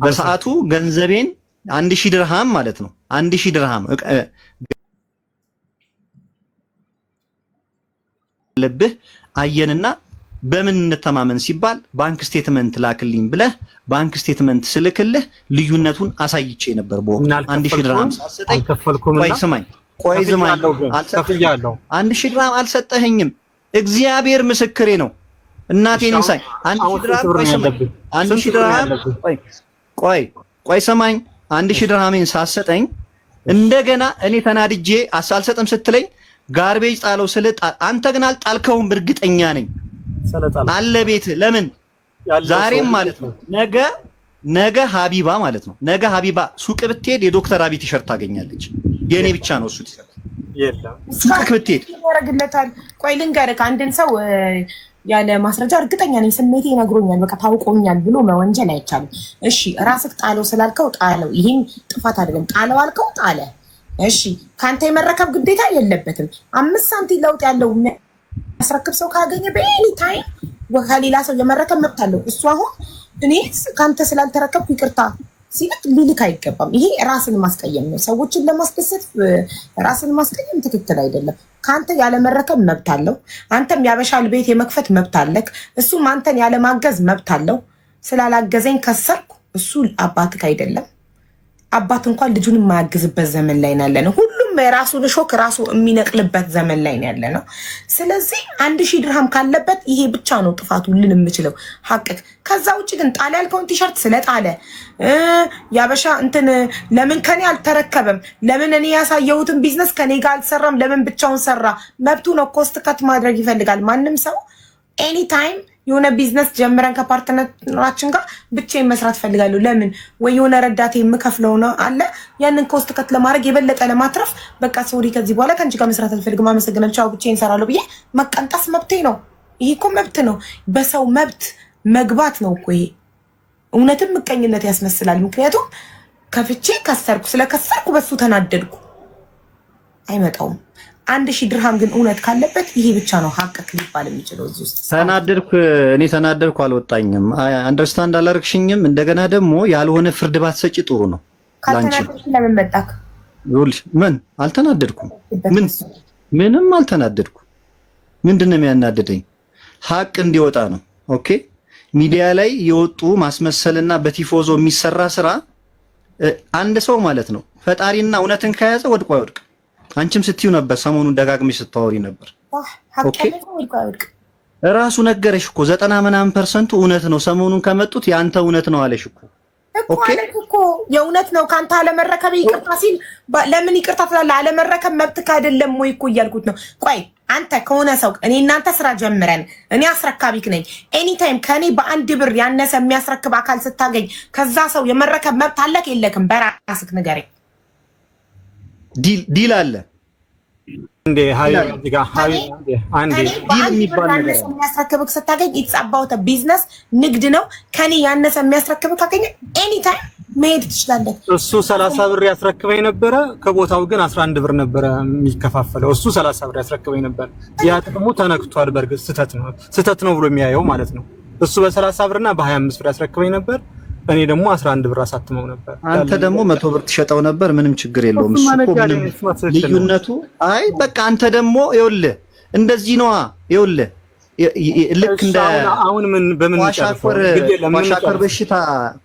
በሰዓቱ ገንዘቤን 1000 ድርሃም ማለት ነው 1000 ድርሃም ለብህ አየንና በምን እንተማመን ሲባል ባንክ ስቴትመንት ላክልኝ ብለህ ባንክ ስቴትመንት ስልክልህ ልዩነቱን አሳይቼ ነበር። በወቅቱ 1000 ድርሃም ሳሰጠኝ ቆይ ዝማኝ አልሰጠኸኝም። 1000 ድርሃም አልሰጠኸኝም። እግዚአብሔር ምስክሬ ነው። እናቴን እንሳይ 1000 ድርሃም ቆይ ሰማኝ 1000 ድርሃሜን ሳሰጠኝ እንደገና እኔ ተናድጄ አልሰጥም ስትለኝ ጋርቤጅ ጣለው አንተ ግን አልጣልከውም። እርግጠኛ ነኝ አለ ቤት ለምን ዛሬም ማለት ነው ነገ ሀቢባ ማለት ነው ነገ ሀቢባ ሱቅ ብትሄድ የዶክተር አብይ ቲሸርት ታገኛለች። የኔ ብቻ ነው እሱ ቲሸርት የለም። ሱቅ ብትሄድ ያረግለታል። ቆይ ልንገርህ አንድን ሰው ያለ ማስረጃ እርግጠኛ ነኝ ስሜቴ ይነግሮኛል በቃ ታውቆኛል ብሎ መወንጀል አይቻልም። እሺ ራስህ ጣለው ስላልከው ጣለው፣ ይሄን ጥፋት አይደለም። ጣለው አልከው ጣለ። እሺ ካንተ የመረከብ ግዴታ የለበትም። 5 ሳንቲም ለውጥ ያለው የሚያስረክብ ሰው ካገኘ በኤኒ ታይም ከሌላ ሰው የመረከብ መብት አለው። እሱ አሁን እኔ ካንተ ስላልተረከብኩ ይቅርታ ሲልክ ሊልክ አይገባም። ይሄ ራስን ማስቀየም ነው። ሰዎችን ለማስደሰት ራስን ማስቀየም ትክክል አይደለም። ካንተ ያለ መረከብ መብት አለው። አንተም ያበሻል ቤት የመክፈት መብት አለክ። እሱም አንተን ያለ ማገዝ መብት አለው። ስላላገዘኝ ከሰርኩ እሱ አባትክ አይደለም። አባት እንኳን ልጁን የማያግዝበት ዘመን ላይ ያለ ነው። ሁሉም የራሱን ሾክ ራሱ የሚነቅልበት ዘመን ላይ ያለ ነው። ስለዚህ 1000 ድርሃም ካለበት ይሄ ብቻ ነው ጥፋቱ ልን የምችለው ሐቅክ። ከዛ ውጭ ግን ጣለ ያልከውን ቲሸርት ስለጣለ ያበሻ እንትን ለምን ከኔ አልተረከበም፣ ለምን እኔ ያሳየሁትን ቢዝነስ ከኔ ጋር አልሰራም፣ ለምን ብቻውን ሰራ፣ መብቱ ነው። ኮስት ከት ማድረግ ይፈልጋል ማንም ሰው ኤኒ ታይም የሆነ ቢዝነስ ጀምረን ከፓርትነራችን ጋር ብቻዬን መስራት ፈልጋለሁ። ለምን ወይ የሆነ ረዳቴ የምከፍለው ነው አለ ያንን ኮስት ከት ለማድረግ የበለጠ ለማትረፍ በቃ ሶሪ ከዚህ በኋላ ከአንቺ ጋር መስራት አልፈልግም፣ አመሰግናለሁ፣ ቻው ብቻዬን እሰራለሁ ብዬ መቀንጠስ መብቴ ነው። ይሄ እኮ መብት ነው። በሰው መብት መግባት ነው እኮ ይሄ። እውነትም ምቀኝነት ያስመስላል። ምክንያቱም ከፍቼ ከሰርኩ፣ ስለከሰርኩ በሱ ተናደድኩ አይመጣውም። 1000 ድርሃም ግን እውነት ካለበት ይሄ ብቻ ነው ሐቅክ ሊባል የሚችለው። እዚህ ውስጥ እኔ ተናደድኩ አልወጣኝም። አንደርስታንድ አላረግሽኝም። እንደገና ደግሞ ያልሆነ ፍርድ ባትሰጪ ጥሩ ነው። ካልተናደድኩ ለምን መጣክ? ምን አልተናደድኩም። ምንም አልተናደድኩም። ምንድነው የሚያናደደኝ? ሐቅ እንዲወጣ ነው። ኦኬ ሚዲያ ላይ የወጡ ማስመሰልና በቲፎዞ የሚሰራ ስራ አንድ ሰው ማለት ነው ፈጣሪና እውነትን ከያዘ ወድቆ አይወድቅ። አንቺም ስትዩ ነበር፣ ሰሞኑን ደጋግመሽ ስታወሪ ነበር። ኦኬ ራሱ ነገረሽ እኮ 90% እውነት ነው። ሰሞኑን ከመጡት ያንተ እውነት ነው አለሽ እኮ። ኦኬ እኮ የእውነት ነው። ካንተ አለመረከብ ይቅርታ ሲል ለምን ይቅርታ ትላለህ? አለመረከብ መብትህ አይደለም ወይ እኮ እያልኩት ነው። ቆይ አንተ ከሆነ ሰው እኔ እናንተ ስራ ጀምረን እኔ አስረካቢክ ነኝ። ኤኒ ታይም ከኔ በ1 ብር ያነሰ የሚያስረክብ አካል ስታገኝ ከዛ ሰው የመረከብ መብት አለክ የለክም? በራስክ ንገረኝ። ዲል አለ እንዴ? ዲል የሚባል ነገር የሚያስረክብክ ስታገኝ ኢትስ አባውት ቢዝነስ ንግድ ነው። ከኔ ያነሰ የሚያስረክብክ ካገኘ ኤኒ ታይም መሄድ ትችላለህ። እሱ 30 ብር ያስረክበኝ ነበረ፣ ከቦታው ግን 11 ብር ነበረ የሚከፋፈለው። እሱ 30 ብር ያስረክበኝ ነበር። ያ ጥቅሙ ተነክቷል። በርግጥ ስህተት ነው ብሎ የሚያየው ማለት ነው። እሱ በ30 ብርና በ25 ብር ያስረክበኝ ነበር። እኔ ደግሞ 11 ብር አሳትመው ነበር። አንተ ደግሞ 100 ብር ትሸጠው ነበር። ምንም ችግር የለውም። እሱ እኮ ምንም ልዩነቱ አይ በቃ አንተ ደግሞ ይኸውልህ እንደዚህ ነዋ። ይኸውልህ ልክ እንደ አሁን ምን በምን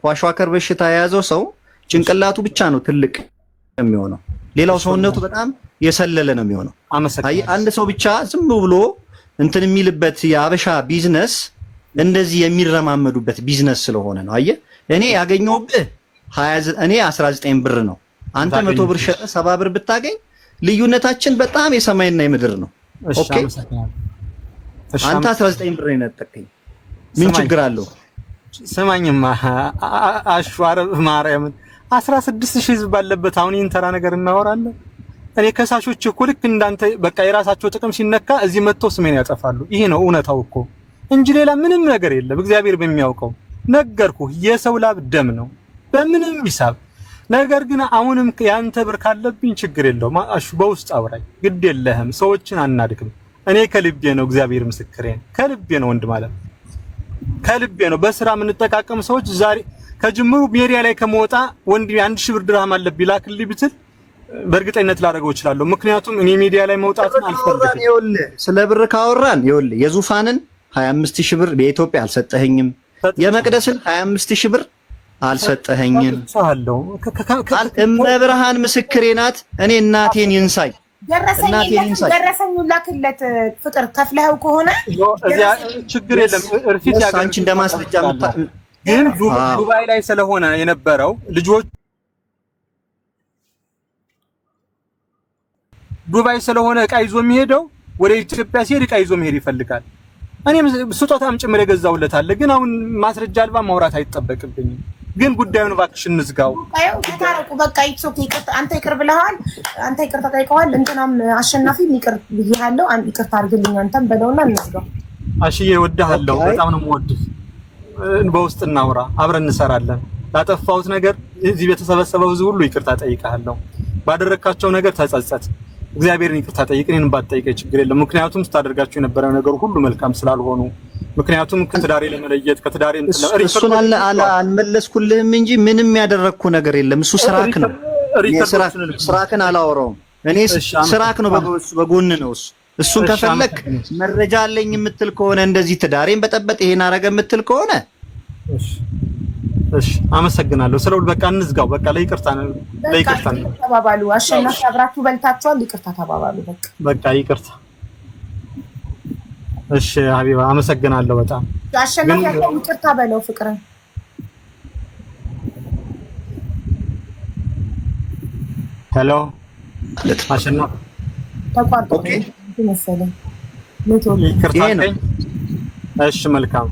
ኳሻከር በሽታ የያዘው ሰው ጭንቅላቱ ብቻ ነው ትልቅ የሚሆነው፣ ሌላው ሰውነቱ በጣም የሰለለ ነው የሚሆነው። አይ አንድ ሰው ብቻ ዝም ብሎ እንትን የሚልበት የአበሻ ቢዝነስ እንደዚህ የሚረማመዱበት ቢዝነስ ስለሆነ ነው። አየህ እኔ ያገኘሁብህ 19 ብር ነው። አንተ 100 ብር ሸጠህ 70 ብር ብታገኝ ልዩነታችን በጣም የሰማይና የምድር ነው። ኦኬ አንተ 19 ብር ነው የነጠቀኝ። ምን ችግር አለው? ስማኝማ አሽዋር ማርያምን 16000 ህዝብ ባለበት አሁን ይህን ተራ ነገር እናወራለን። እኔ ከሳሾች እኮ ልክ እንዳንተ በቃ የራሳቸው ጥቅም ሲነካ እዚህ መጥተው ስሜን ያጠፋሉ። ይሄ ነው እውነታው እኮ እንጂ ሌላ ምንም ነገር የለም። እግዚአብሔር በሚያውቀው ነገርኩህ። የሰው ላብ ደም ነው በምንም ሂሳብ። ነገር ግን አሁንም ያንተ ብር ካለብኝ ችግር የለውም። አሹ በውስጥ አውራኝ፣ ግድ የለህም። ሰዎችን አናድክም። እኔ ከልቤ ነው፣ እግዚአብሔር ምስክሬ ነው። ከልቤ ነው ወንድ ማለት ከልቤ ነው። በስራ የምንጠቃቀም ሰዎች ዛሬ ከጅምሩ ሜዲያ ላይ ከመውጣ ወንድ 1000 ብር ድርሃም አለብኝ ላክልኝ ብትል በእርግጠኝነት ላደርገው እችላለሁ። ምክንያቱም እኔ ሚዲያ ላይ መውጣትን አልፈልግም። ይኸውልህ ስለ ብር ካወራን ይኸውልህ የዙፋንን 25000 ብር በኢትዮጵያ አልሰጠኸኝም። የመቅደስን 25000 ብር አልሰጠኸኝም። እመብርሃን ምስክሬ ናት። እኔ እናቴን ይንሳይ ደረሰኝ ላክለት ፍቅር ከፍለኸው ከሆነ እዚያ ችግር የለም። እርፊት ያገኝ አንቺ እንደማስረጃ ግን ዱባይ ላይ ስለሆነ የነበረው ልጆች ዱባይ ስለሆነ እቃ ይዞ የሚሄደው ወደ ኢትዮጵያ ሲሄድ እቃ ይዞ መሄድ ይፈልጋል። እኔም ስጦታም ጭምር የገዛውለት አለ። ግን አሁን ማስረጃ አልባ ማውራት አይጠበቅብኝም። ግን ጉዳዩን እባክሽ እንዝጋው። ታረቁ በቃ ይጥሶክ ይቅርታ። አንተ ይቅር ብለሃል፣ አንተ ይቅርታ ጠይቀዋል። እንትናም አሸናፊ ይቅር ብያለሁ፣ አንተ ይቅርታ አድርግልኝ አንተም በለውና እንዝጋው። አሽዬ እወድሃለሁ፣ በጣም ነው የምወድህ። በውስጥ እናውራ፣ አብረን እንሰራለን። ላጠፋሁት ነገር እዚህ ቤተሰበሰበው ህዝብ ሁሉ ይቅርታ ጠይቀሃለሁ። ባደረካቸው ነገር ተጸጸት። እግዚአብሔርን ይቅርታ ጠይቅ። እኔን ባትጠይቀኝ ችግር የለም። ምክንያቱም ስታደርጋቸው የነበረው ነገር ሁሉ መልካም ስላልሆኑ፣ ምክንያቱም ከትዳሬ ለመለየት ከትዳሬ እሱን አልመለስኩልህም እንጂ ምንም ያደረግኩ ነገር የለም። እሱ ስራክ ነው። ስራክን አላወራውም እኔ። ስራክ ነው፣ በጎን ነው እሱ። እሱን ከፈለክ መረጃ አለኝ የምትል ከሆነ እንደዚህ ትዳሬን በጠበጥ ይሄን አረገ የምትል ከሆነ እሺ አመሰግናለሁ። ስለሁሉ በቃ እንዝጋው። በቃ ለይቅርታ ተባባሉ። አሸናፊ አብራችሁ በልታችኋል፣ ይቅርታ ተባባሉ። በቃ ይቅርታ። እሺ ሀቢባ አመሰግናለሁ በጣም። አሸናፊ ያለው ይቅርታ በለው ፍቅርን። ሄሎ አሸናፊ ተቋርጦ መሰለኝ ይቅርታ። እሺ መልካም።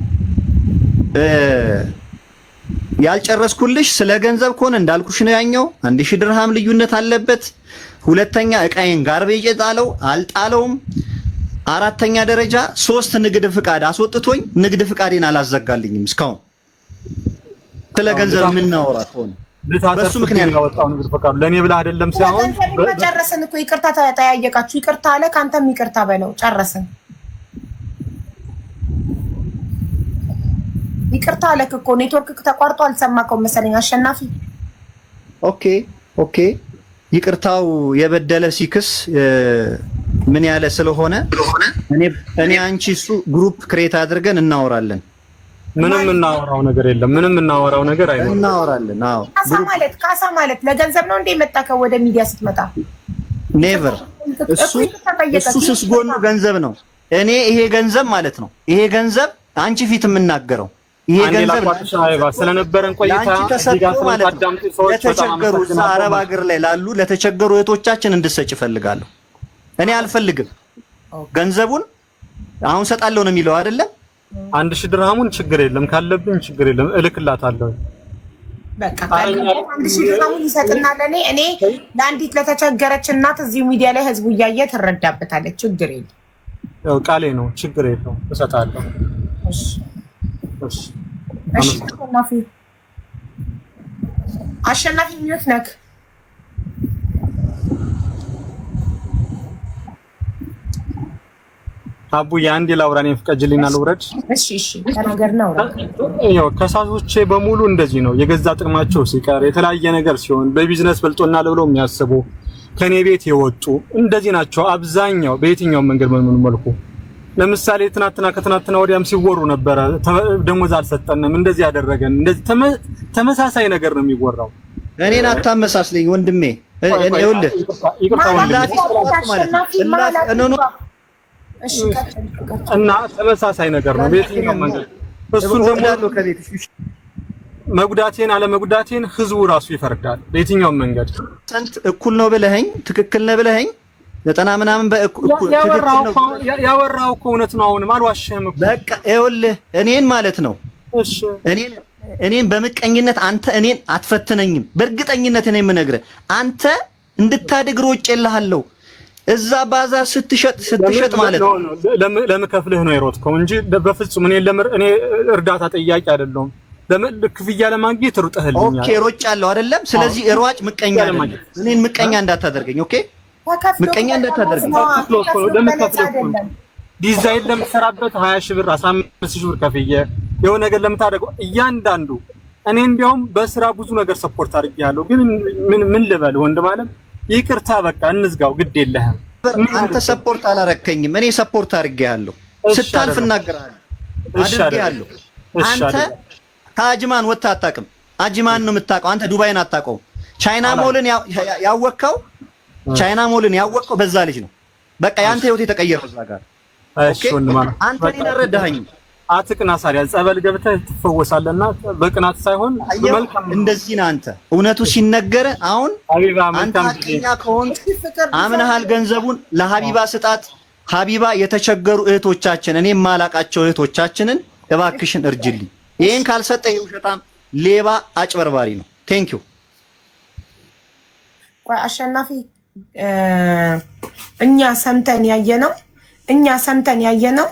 ያልጨረስኩልሽ ስለ ገንዘብ ከሆነ እንዳልኩሽ ነው። ያኛው 1000 ድርሃም ልዩነት አለበት። ሁለተኛ እቃዬን ጋርቤጅ ጣለው አልጣለውም። አራተኛ ደረጃ 3 ንግድ ፍቃድ አስወጥቶኝ ንግድ ፍቃዴን አላዘጋልኝም እስካሁን። ስለ ገንዘብ ምን እናወራ ከሆነ በሱ ምክንያት ያወጣው ንግድ ፍቃዱ ለኔ ብላ አይደለም ሳይሆን ጨረስን እኮ ይቅርታ ተጠያየቃችሁ። ይቅርታ አለ ካንተም ይቅርታ በለው። ጨረስን። ይቅርታ አለክ እኮ ኔትወርክ ተቋርጦ አልሰማከውም መሰለኝ አሸናፊ። ኦኬ ይቅርታው የበደለ ሲክስ ምን ያለ ስለሆነ እኔ አንቺ እሱ ግሩፕ ክሬት አድርገን እናወራለን። ምንም እናወራው ነገር የለም። ምንም እናወራው ነገር አይኖርም። እናወራለን። አዎ ካሳ ማለት ለገንዘብ ነው እንደ የመጣከው ወደ ሚዲያ ስትመጣ? ኔቨር። እሱ ስስ ጎኑ ገንዘብ ነው። እኔ ይሄ ገንዘብ ማለት ነው። ይሄ ገንዘብ አንቺ ፊት የምናገረው ይሄ ገንዘብ ስለነበረን ቆይታ ለተቸገሩ አረብ ሀገር ላይ ላሉ ለተቸገሩ እህቶቻችን እንድትሰጭ እፈልጋለሁ። እኔ አልፈልግም ገንዘቡን አሁን ሰጣለሁ ነው የሚለው አይደለም። 1000 ድርሃሙን ችግር የለም ካለብኝ ችግር የለም እልክላታለሁ። በቃ 1000 ድርሃሙን ይሰጥና እኔ ለአንዲት ለተቸገረች እናት እዚህ ሚዲያ ላይ ህዝቡ እያየ ትረዳበታለች። ችግር የለም ያው ቃሌ ነው። ችግር የለም እሰጣለሁ። እሺ አሸናፊ ሚዩት ነክ አቡዬ አንዴ ላውራ ነው ፍቀጅልኝና ልውረድ። እሺ ተናገር ነው። ያው ከሳሾቼ በሙሉ እንደዚህ ነው። የገዛ ጥቅማቸው ሲቀር የተለያየ ነገር ሲሆን በቢዝነስ በልጦና ለብለው የሚያስቡ ከኔ ቤት የወጡ እንደዚህ ናቸው አብዛኛው። በየትኛው መንገድ በምን መልኩ ለምሳሌ ከትናንትና ወዲያም ሲወሩ ነበር። ደሞዝ አልሰጠንም እንደዚህ ያደረገን እንደዚህ ተመሳሳይ ነገር ነው የሚወራው። እኔን አታመሳስለኝ ወንድሜ። ይኸውልህ እና ተመሳሳይ ነገር ነው በየትኛው መንገድ። እሱን ደግሞ መጉዳቴን አለመጉዳቴን ህዝቡ ራሱ ይፈርዳል። በየትኛው መንገድ እኩል ነው ብለኸኝ ትክክል ነው ብለኸኝ 90 ምናምን በእኩል ያወራው እኮ እውነት ነው። አሁንም አልዋሽህም እኮ በቃ ይኸውልህ እኔን ማለት ነው እሺ እኔን በምቀኝነት አንተ እኔን አትፈትነኝም። በእርግጠኝነት እኔ የምነግርህ አንተ እንድታድግ ሮጬልሃለሁ። እዛ ባዛር ስትሸጥ ማለት ነው። ለምከፍልህ ነው የሮጥከው እንጂ በፍጹም እኔ እርዳታ ጠያቂ አይደለሁም። ክፍያ ለማግኘት ሩጠህልኛል። ኦኬ ሮጫለሁ አይደለም። ስለዚህ ሯጭ ምቀኛ አይደለም። እኔን ምቀኛ እንዳታደርገኝ። ኦኬ ምቀኛ እንዳታደርገኝ። ዲዛይን ለምትሰራበት 20 ሺህ ብር 15 ሺህ ብር ከፍዬ የሆነ ነገር ለምታደርገው እያንዳንዱ እኔ እንዲያውም በስራ ብዙ ነገር ሰፖርት አድርጌያለሁ። ግን ምን ልበል ወንድም አለም ይቅርታ በቃ እንዝጋው። ግድ የለህም አንተ ሰፖርት አላረከኝም። እኔ ሰፖርት አድርጌያለሁ። ስታልፍ እናገራለሁ አድርጌያለሁ። አንተ ከአጅማን ወጥተህ አታውቅም። አጅማን ነው የምታውቀው አንተ። ዱባይን አታውቀውም። ቻይና ሞልን ያወቅከው በዛ ልጅ ነው። በቃ ያንተ ህይወት የተቀየረው እዛ ጋር። ኦኬ አንተ እኔን አልረዳኸኝም። አትቅና ሳሪያ ጸበል ገብተህ ትፈወሳለህና በቅናት ሳይሆን በመልካም እንደዚህ ነህ አንተ። እውነቱ ሲነገር አሁን አንተ አቅኛ ከሆንክ አምነሃል። ገንዘቡን ለሀቢባ ስጣት። ሀቢባ የተቸገሩ እህቶቻችን እኔ የማላቃቸው እህቶቻችንን እባክሽን እርጅልኝ። ይሄን ካልሰጠ ይሄ ውሸታም ሌባ አጭበርባሪ ነው። ቴንክ ዩ። ቆይ አሸናፊ እኛ ሰምተን ያየነው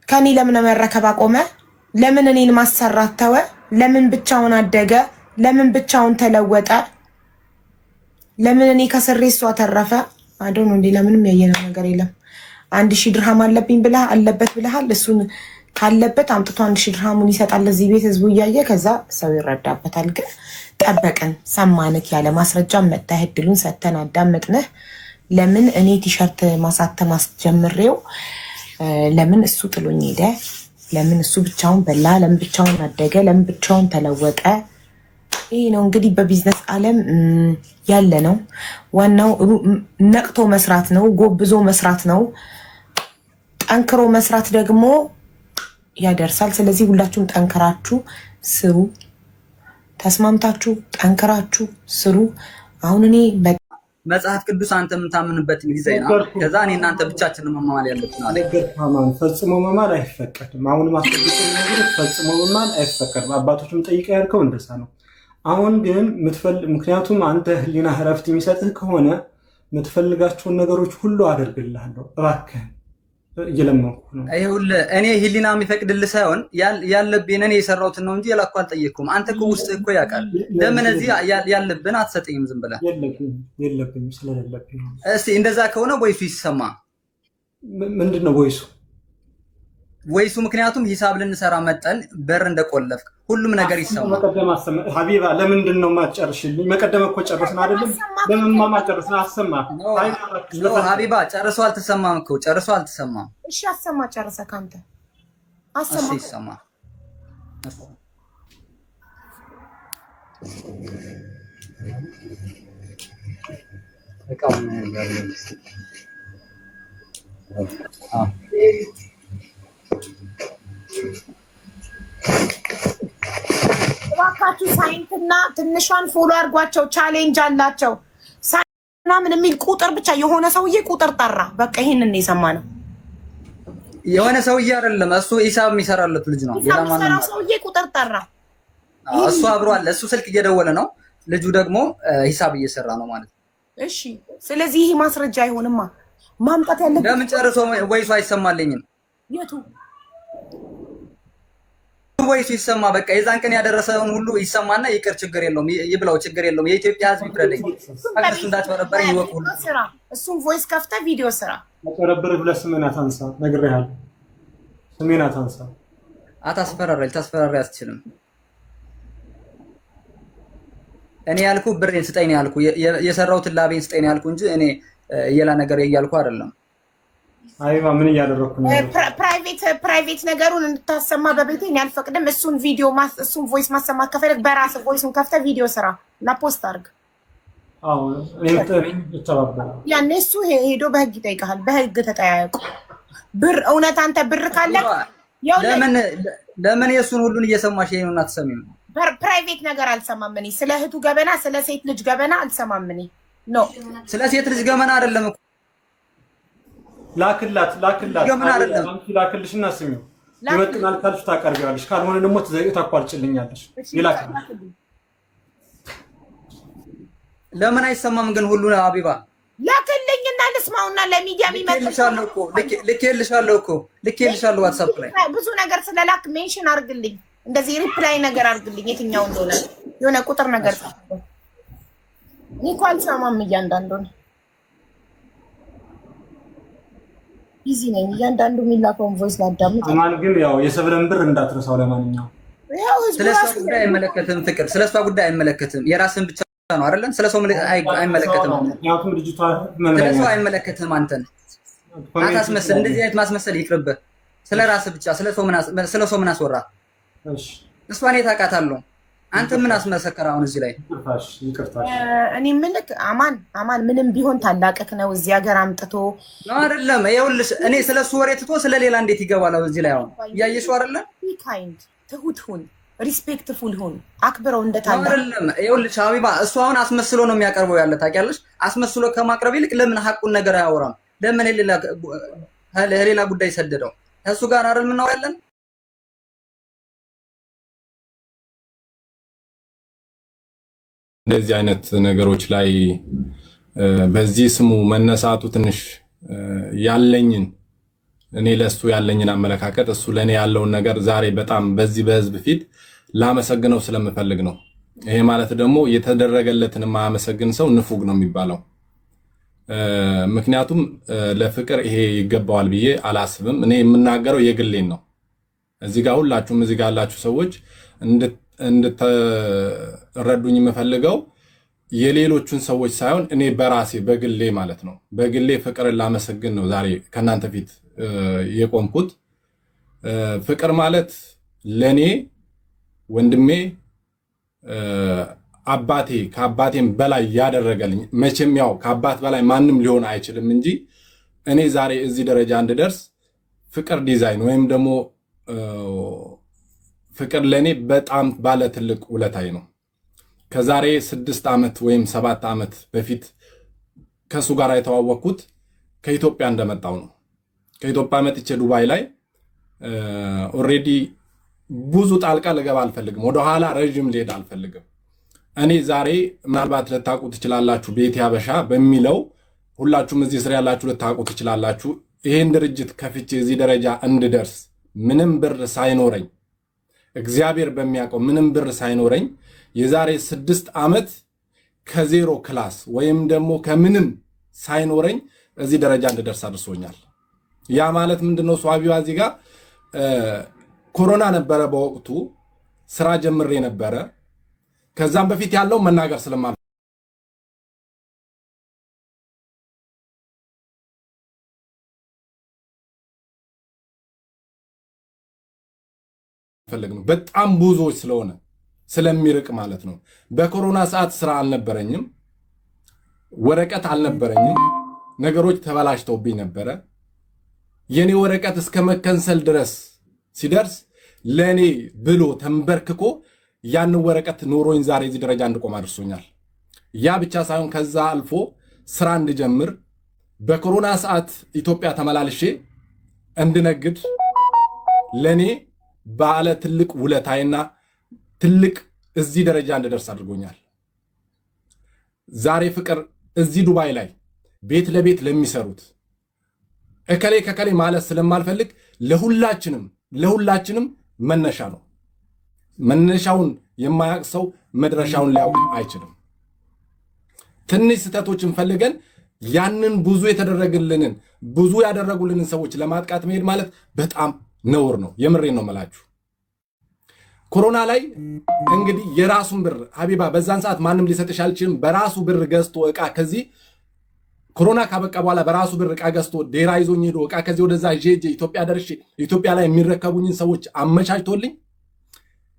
ከኔ ለምን መረከብ አቆመ? ለምን እኔን ማሰራት ተወ? ለምን ብቻውን አደገ? ለምን ብቻውን ተለወጠ? ለምን እኔ ከስሬ እሷ ተረፈ? አዶን እንዴ ለምንም ያየነው ነገር የለም። 1000 ድርሃም አለበት ብለሃል። እሱን ካለበት አምጥቶ 1000 ድርሃሙን ይሰጣል ለዚህ ቤት ህዝቡ እያየ ከዛ ሰው ይረዳበታል። ግን ጠበቅን፣ ሰማንክ፣ ያለ ማስረጃ መጣህ፣ እድሉን ሰተን አዳመጥነህ። ለምን እኔ ቲሸርት ማሳተም አስጀምሬው ለምን እሱ ጥሎኝ ሄደ? ለምን እሱ ብቻውን በላ? ለምን ብቻውን አደገ? ለምን ብቻውን ተለወጠ? ይሄ ነው እንግዲህ በቢዝነስ ዓለም ያለ ነው። ዋናው ነቅቶ መስራት ነው፣ ጎብዞ መስራት ነው። ጠንክሮ መስራት ደግሞ ያደርሳል። ስለዚህ ሁላችሁም ጠንክራችሁ ስሩ፣ ተስማምታችሁ ጠንክራችሁ ስሩ። አሁን እኔ መጽሐፍ ቅዱስ አንተ የምታምንበትን ጊዜ ነው። ከዛ እኔ እናንተ ብቻችንን መማማል ያለብን አለ። ፈጽሞ መማል አይፈቀድም። አሁን ማስቀደስ ነገር ፈጽሞ መማል አይፈቀድም። አባቶችም ጠይቀው ያልከው እንደዛ ነው። አሁን ግን ምክንያቱም አንተ ህሊና እረፍት የሚሰጥህ ከሆነ የምትፈልጋቸውን ነገሮች ሁሉ አደርግልሃለሁ። እባክህ እየለመንኩ ነው። ይኸውልህ እኔ ህሊና የሚፈቅድልህ ሳይሆን ያለብኝ እኔ የሰራሁትን ነው እንጂ የላኩ አልጠየቅኩም። አንተ እኮ ውስጥ እኮ ያውቃል። ለምን እዚህ ያለብን አትሰጠኝም? ዝም ብለህ የለብኝም ስለሌለብኝ። እስቲ እንደዛ ከሆነ ወይሱ ይሰማ። ምንድን ነው ወይሱ? ምክንያቱም ሂሳብ ልንሰራ መጠን በር እንደቆለፍክ ሁሉም ነገር ይሰማ። መቀደም አሰማ። ሀቢባ ለምንድን ነው የማትጨርሽልኝ? መቀደም እኮ ጨርስን አይደለም? ለምን ማማጨርስን አሰማ። ሀቢባ ጨርሶ አልተሰማም እኮ ጨርሶ አልተሰማም። እሺ አሰማ። ጨርሰህ ካንተ አሰማ። ይሰማ። እባካችሁ ሳይንትና ትንሿን ፎሎ አድርጓቸው። ቻሌንጅ አላቸው። ሳይንትና ምን የሚል ቁጥር ብቻ የሆነ ሰውዬ ቁጥር ጠራ። በቃ ይሄንን ነው የሰማነው። የሆነ ሰውዬ አይደለም እሱ ሂሳብ የሚሰራለት ልጅ ነው። የማንኛውም ሰውዬ ቁጥር ጠራ። እሱ አብሮ አለ። እሱ ስልክ እየደወለ ነው። ልጁ ደግሞ ሂሳብ እየሰራ ነው ማለት ነው። እሺ ስለዚህ ይሄ ማስረጃ አይሆንማ። ማምጣት ያለበት ለምን ጨርሶ ወይሱ አይሰማልኝም? የቱ ወይሱ ይሰማ። በቃ የዛን ቀን ያደረሰውን ሁሉ ይሰማና ይቅር፣ ችግር የለውም ይብላው፣ ችግር የለውም። የኢትዮጵያ ሕዝብ ይፍረደኝ። ታክስ እንዳትበረበረ ይወቅ ሁሉ ስራ። እሱን ቮይስ ከፍተ ቪዲዮ ስራ። መቀረብር ብለህ ስሜን አታንሳ። ነግሬሃለሁ። ስሜን አታንሳ። አታስፈራራኝ። ታስፈራሪ አትችልም። እኔ ያልኩ ብሬን ስጠኝ ያልኩ የሰራሁትን ላቤን ስጠኝ ያልኩ እንጂ እኔ የላ ነገር እያልኩ አይደለም። አይባ ምን እያደረኩ ነው? ፕራይቬት ነገሩን እንድታሰማ በቤቴን ያልፈቅድም። እሱን ቪዲዮ እሱን ቮይስ ማሰማት ከፈለግ በራስህ ቮይሱን ከፍተህ ቪዲዮ ስራ እና ፖስት አድርግ። አዎ ያኔ እሱ ሄዶ በህግ ይጠይቃል። በህግ ተጠያየቁ። ብር እውነት አንተ ብር ካለ ለምን የእሱን ሁሉን እየሰማሽ ይሄን አትሰሚም? ፕራይቬት ነገር አልሰማም እኔ። ስለ እህቱ ገበና፣ ስለ ሴት ልጅ ገበና አልሰማም እኔ። ኖ ስለ ሴት ልጅ ገበና አይደለም እኮ ላክላት ገበና አይደለም። ላክልሽና ስሚው። ይመጥናል ካልሽ ታቀርቢዋለሽ፣ ካልሆነ ደግሞ ታቋርጭልኛለሽ። ይላክ ለምን አይሰማም ግን ሁሉ ሀቢባ ላክልኝና ልስማውና ለሚዲያ ልኬልሻለሁ እኮ ዋትስአፕ ላይ ብዙ ነገር ስለላክ ሜንሽን አድርግልኝ። እንደዚህ ሪፕላይ ነገር አድርግልኝ። የትኛው እንደሆነ የሆነ ቁጥር ነገር ጽፈው እኮ አልሰማም። እያንዳንዱን ቢዚ ነኝ። እያንዳንዱ የሚላከውን ቮይስ ላዳምጥ። ማን ግን ያው የሰብለን ብር እንዳትረሳው። ለማንኛውም ስለሷ ጉዳይ አይመለከትም። ፍቅር ስለሷ ጉዳይ አይመለከትም። የራስን ብቻ ነው አይደለም። ስለሰው አይመለከትም። ምክንያቱም ልጅቷ ስለሰው አይመለከትም። አንተን አታስመስል። እንደዚህ አይነት ማስመሰል ይቅርብህ። ስለራስህ ብቻ ስለሰው ምን አስወራ? እሷን ታውቃታለሁ። አንተ ምን አስመሰከረ? አሁን እዚህ ላይ እኔ ምልክ አማን ምንም ቢሆን ታላቅክ ነው። እዚህ ሀገር አምጥቶ አይደለም። ይኸውልሽ እኔ ስለሱ ወሬ ትቶ ስለሌላ እንዴት ይገባል? እዚህ ላይ አሁን እያየሽው አይደለም። ካይንድ ትሁት ሁን፣ ሪስፔክትፉል ሁን፣ አክብረው እንደታላቅ አይደለም። ይኸውልሽ ሀቢባ እሱ አሁን አስመስሎ ነው የሚያቀርበው ያለ ታውቂያለሽ። አስመስሎ ከማቅረብ ይልቅ ለምን ሐቁን ነገር አያወራም? ለምን ሌላ ጉዳይ ሰደደው? ከሱ ጋር አይደል ምናው ያለን እንደዚህ አይነት ነገሮች ላይ በዚህ ስሙ መነሳቱ ትንሽ ያለኝን እኔ ለሱ ያለኝን አመለካከት እሱ ለኔ ያለውን ነገር ዛሬ በጣም በዚህ በህዝብ ፊት ላመሰግነው ስለምፈልግ ነው። ይሄ ማለት ደግሞ የተደረገለትን ማመሰግን ሰው ንፉግ ነው የሚባለው። ምክንያቱም ለፍቅር ይሄ ይገባዋል ብዬ አላስብም። እኔ የምናገረው የግሌን ነው። እዚህ ጋር ሁላችሁም እዚህ ጋር ያላችሁ ሰዎች እንድትረዱኝ የምፈልገው የሌሎቹን ሰዎች ሳይሆን እኔ በራሴ በግሌ ማለት ነው። በግሌ ፍቅርን ላመሰግን ነው ዛሬ ከናንተ ፊት የቆምኩት። ፍቅር ማለት ለኔ ወንድሜ፣ አባቴ፣ ከአባቴም በላይ ያደረገልኝ፣ መቼም ያው ከአባት በላይ ማንም ሊሆን አይችልም እንጂ እኔ ዛሬ እዚህ ደረጃ እንድደርስ ፍቅር ዲዛይን ወይም ደግሞ ፍቅር ለኔ በጣም ባለ ትልቅ ውለታዬ ነው። ከዛሬ 6 ዓመት ወይም 7 ዓመት በፊት ከሱ ጋር የተዋወቅኩት ከኢትዮጵያ እንደመጣው ነው። ከኢትዮጵያ መጥቼ ዱባይ ላይ ኦሬዲ ብዙ ጣልቃ ልገባ አልፈልግም። ወደኋላ ረጅም ልሄድ አልፈልግም። እኔ ዛሬ ምናልባት ልታውቁ ትችላላችሁ፣ ቤት ያበሻ በሚለው ሁላችሁም እዚህ ስር ያላችሁ ልታውቁ ትችላላችሁ። ይሄን ድርጅት ከፍቼ እዚህ ደረጃ እንድደርስ ምንም ብር ሳይኖረኝ እግዚአብሔር በሚያውቀው ምንም ብር ሳይኖረኝ የዛሬ 6 ዓመት ከዜሮ ክላስ ወይም ደግሞ ከምንም ሳይኖረኝ እዚህ ደረጃ እንድደርስ አድርሶኛል። ያ ማለት ምንድነው? ሷቢዋ እዚህ ጋር ኮሮና ነበረ፣ በወቅቱ ስራ ጀምሬ ነበረ። ከዛም በፊት ያለው መናገር ስለማልፈልግ ነው። በጣም ብዙዎች ስለሆነ ስለሚርቅ ማለት ነው። በኮሮና ሰዓት ስራ አልነበረኝም፣ ወረቀት አልነበረኝም፣ ነገሮች ተበላሽተውብኝ ነበረ። የኔ ወረቀት እስከ መከንሰል ድረስ ሲደርስ ለኔ ብሎ ተንበርክኮ ያን ወረቀት ኖሮኝ ዛሬ እዚህ ደረጃ እንድቆም አድርሶኛል። ያ ብቻ ሳይሆን ከዛ አልፎ ስራ እንድጀምር በኮሮና ሰዓት ኢትዮጵያ ተመላልሼ እንድነግድ ለኔ ባለ ትልቅ ውለታይና ትልቅ እዚህ ደረጃ እንድደርስ አድርጎኛል። ዛሬ ፍቅር እዚህ ዱባይ ላይ ቤት ለቤት ለሚሰሩት እከሌ ከከሌ ማለት ስለማልፈልግ ለሁላችንም መነሻ ነው። መነሻውን የማያውቅ ሰው መድረሻውን ሊያውቅ አይችልም። ትንሽ ስህተቶችን ፈልገን ያንን ብዙ ያደረጉልንን ሰዎች ለማጥቃት መሄድ ማለት በጣም ነውር ነው። የምሬን ነው መላችሁ። ኮሮና ላይ እንግዲህ የራሱን ብር ሀቢባ በዛን ሰዓት ማንም ሊሰጥሽ አልችልም። በራሱ ብር ገዝቶ እቃ ከዚህ ኮሮና ካበቃ በኋላ በራሱ ብር እቃ ገዝቶ ዴራ ይዞኝ ሄዶ እቃ ከዚህ ወደዛ ጄጄ ኢትዮጵያ ደርሼ ኢትዮጵያ ላይ የሚረከቡኝን ሰዎች አመቻችቶልኝ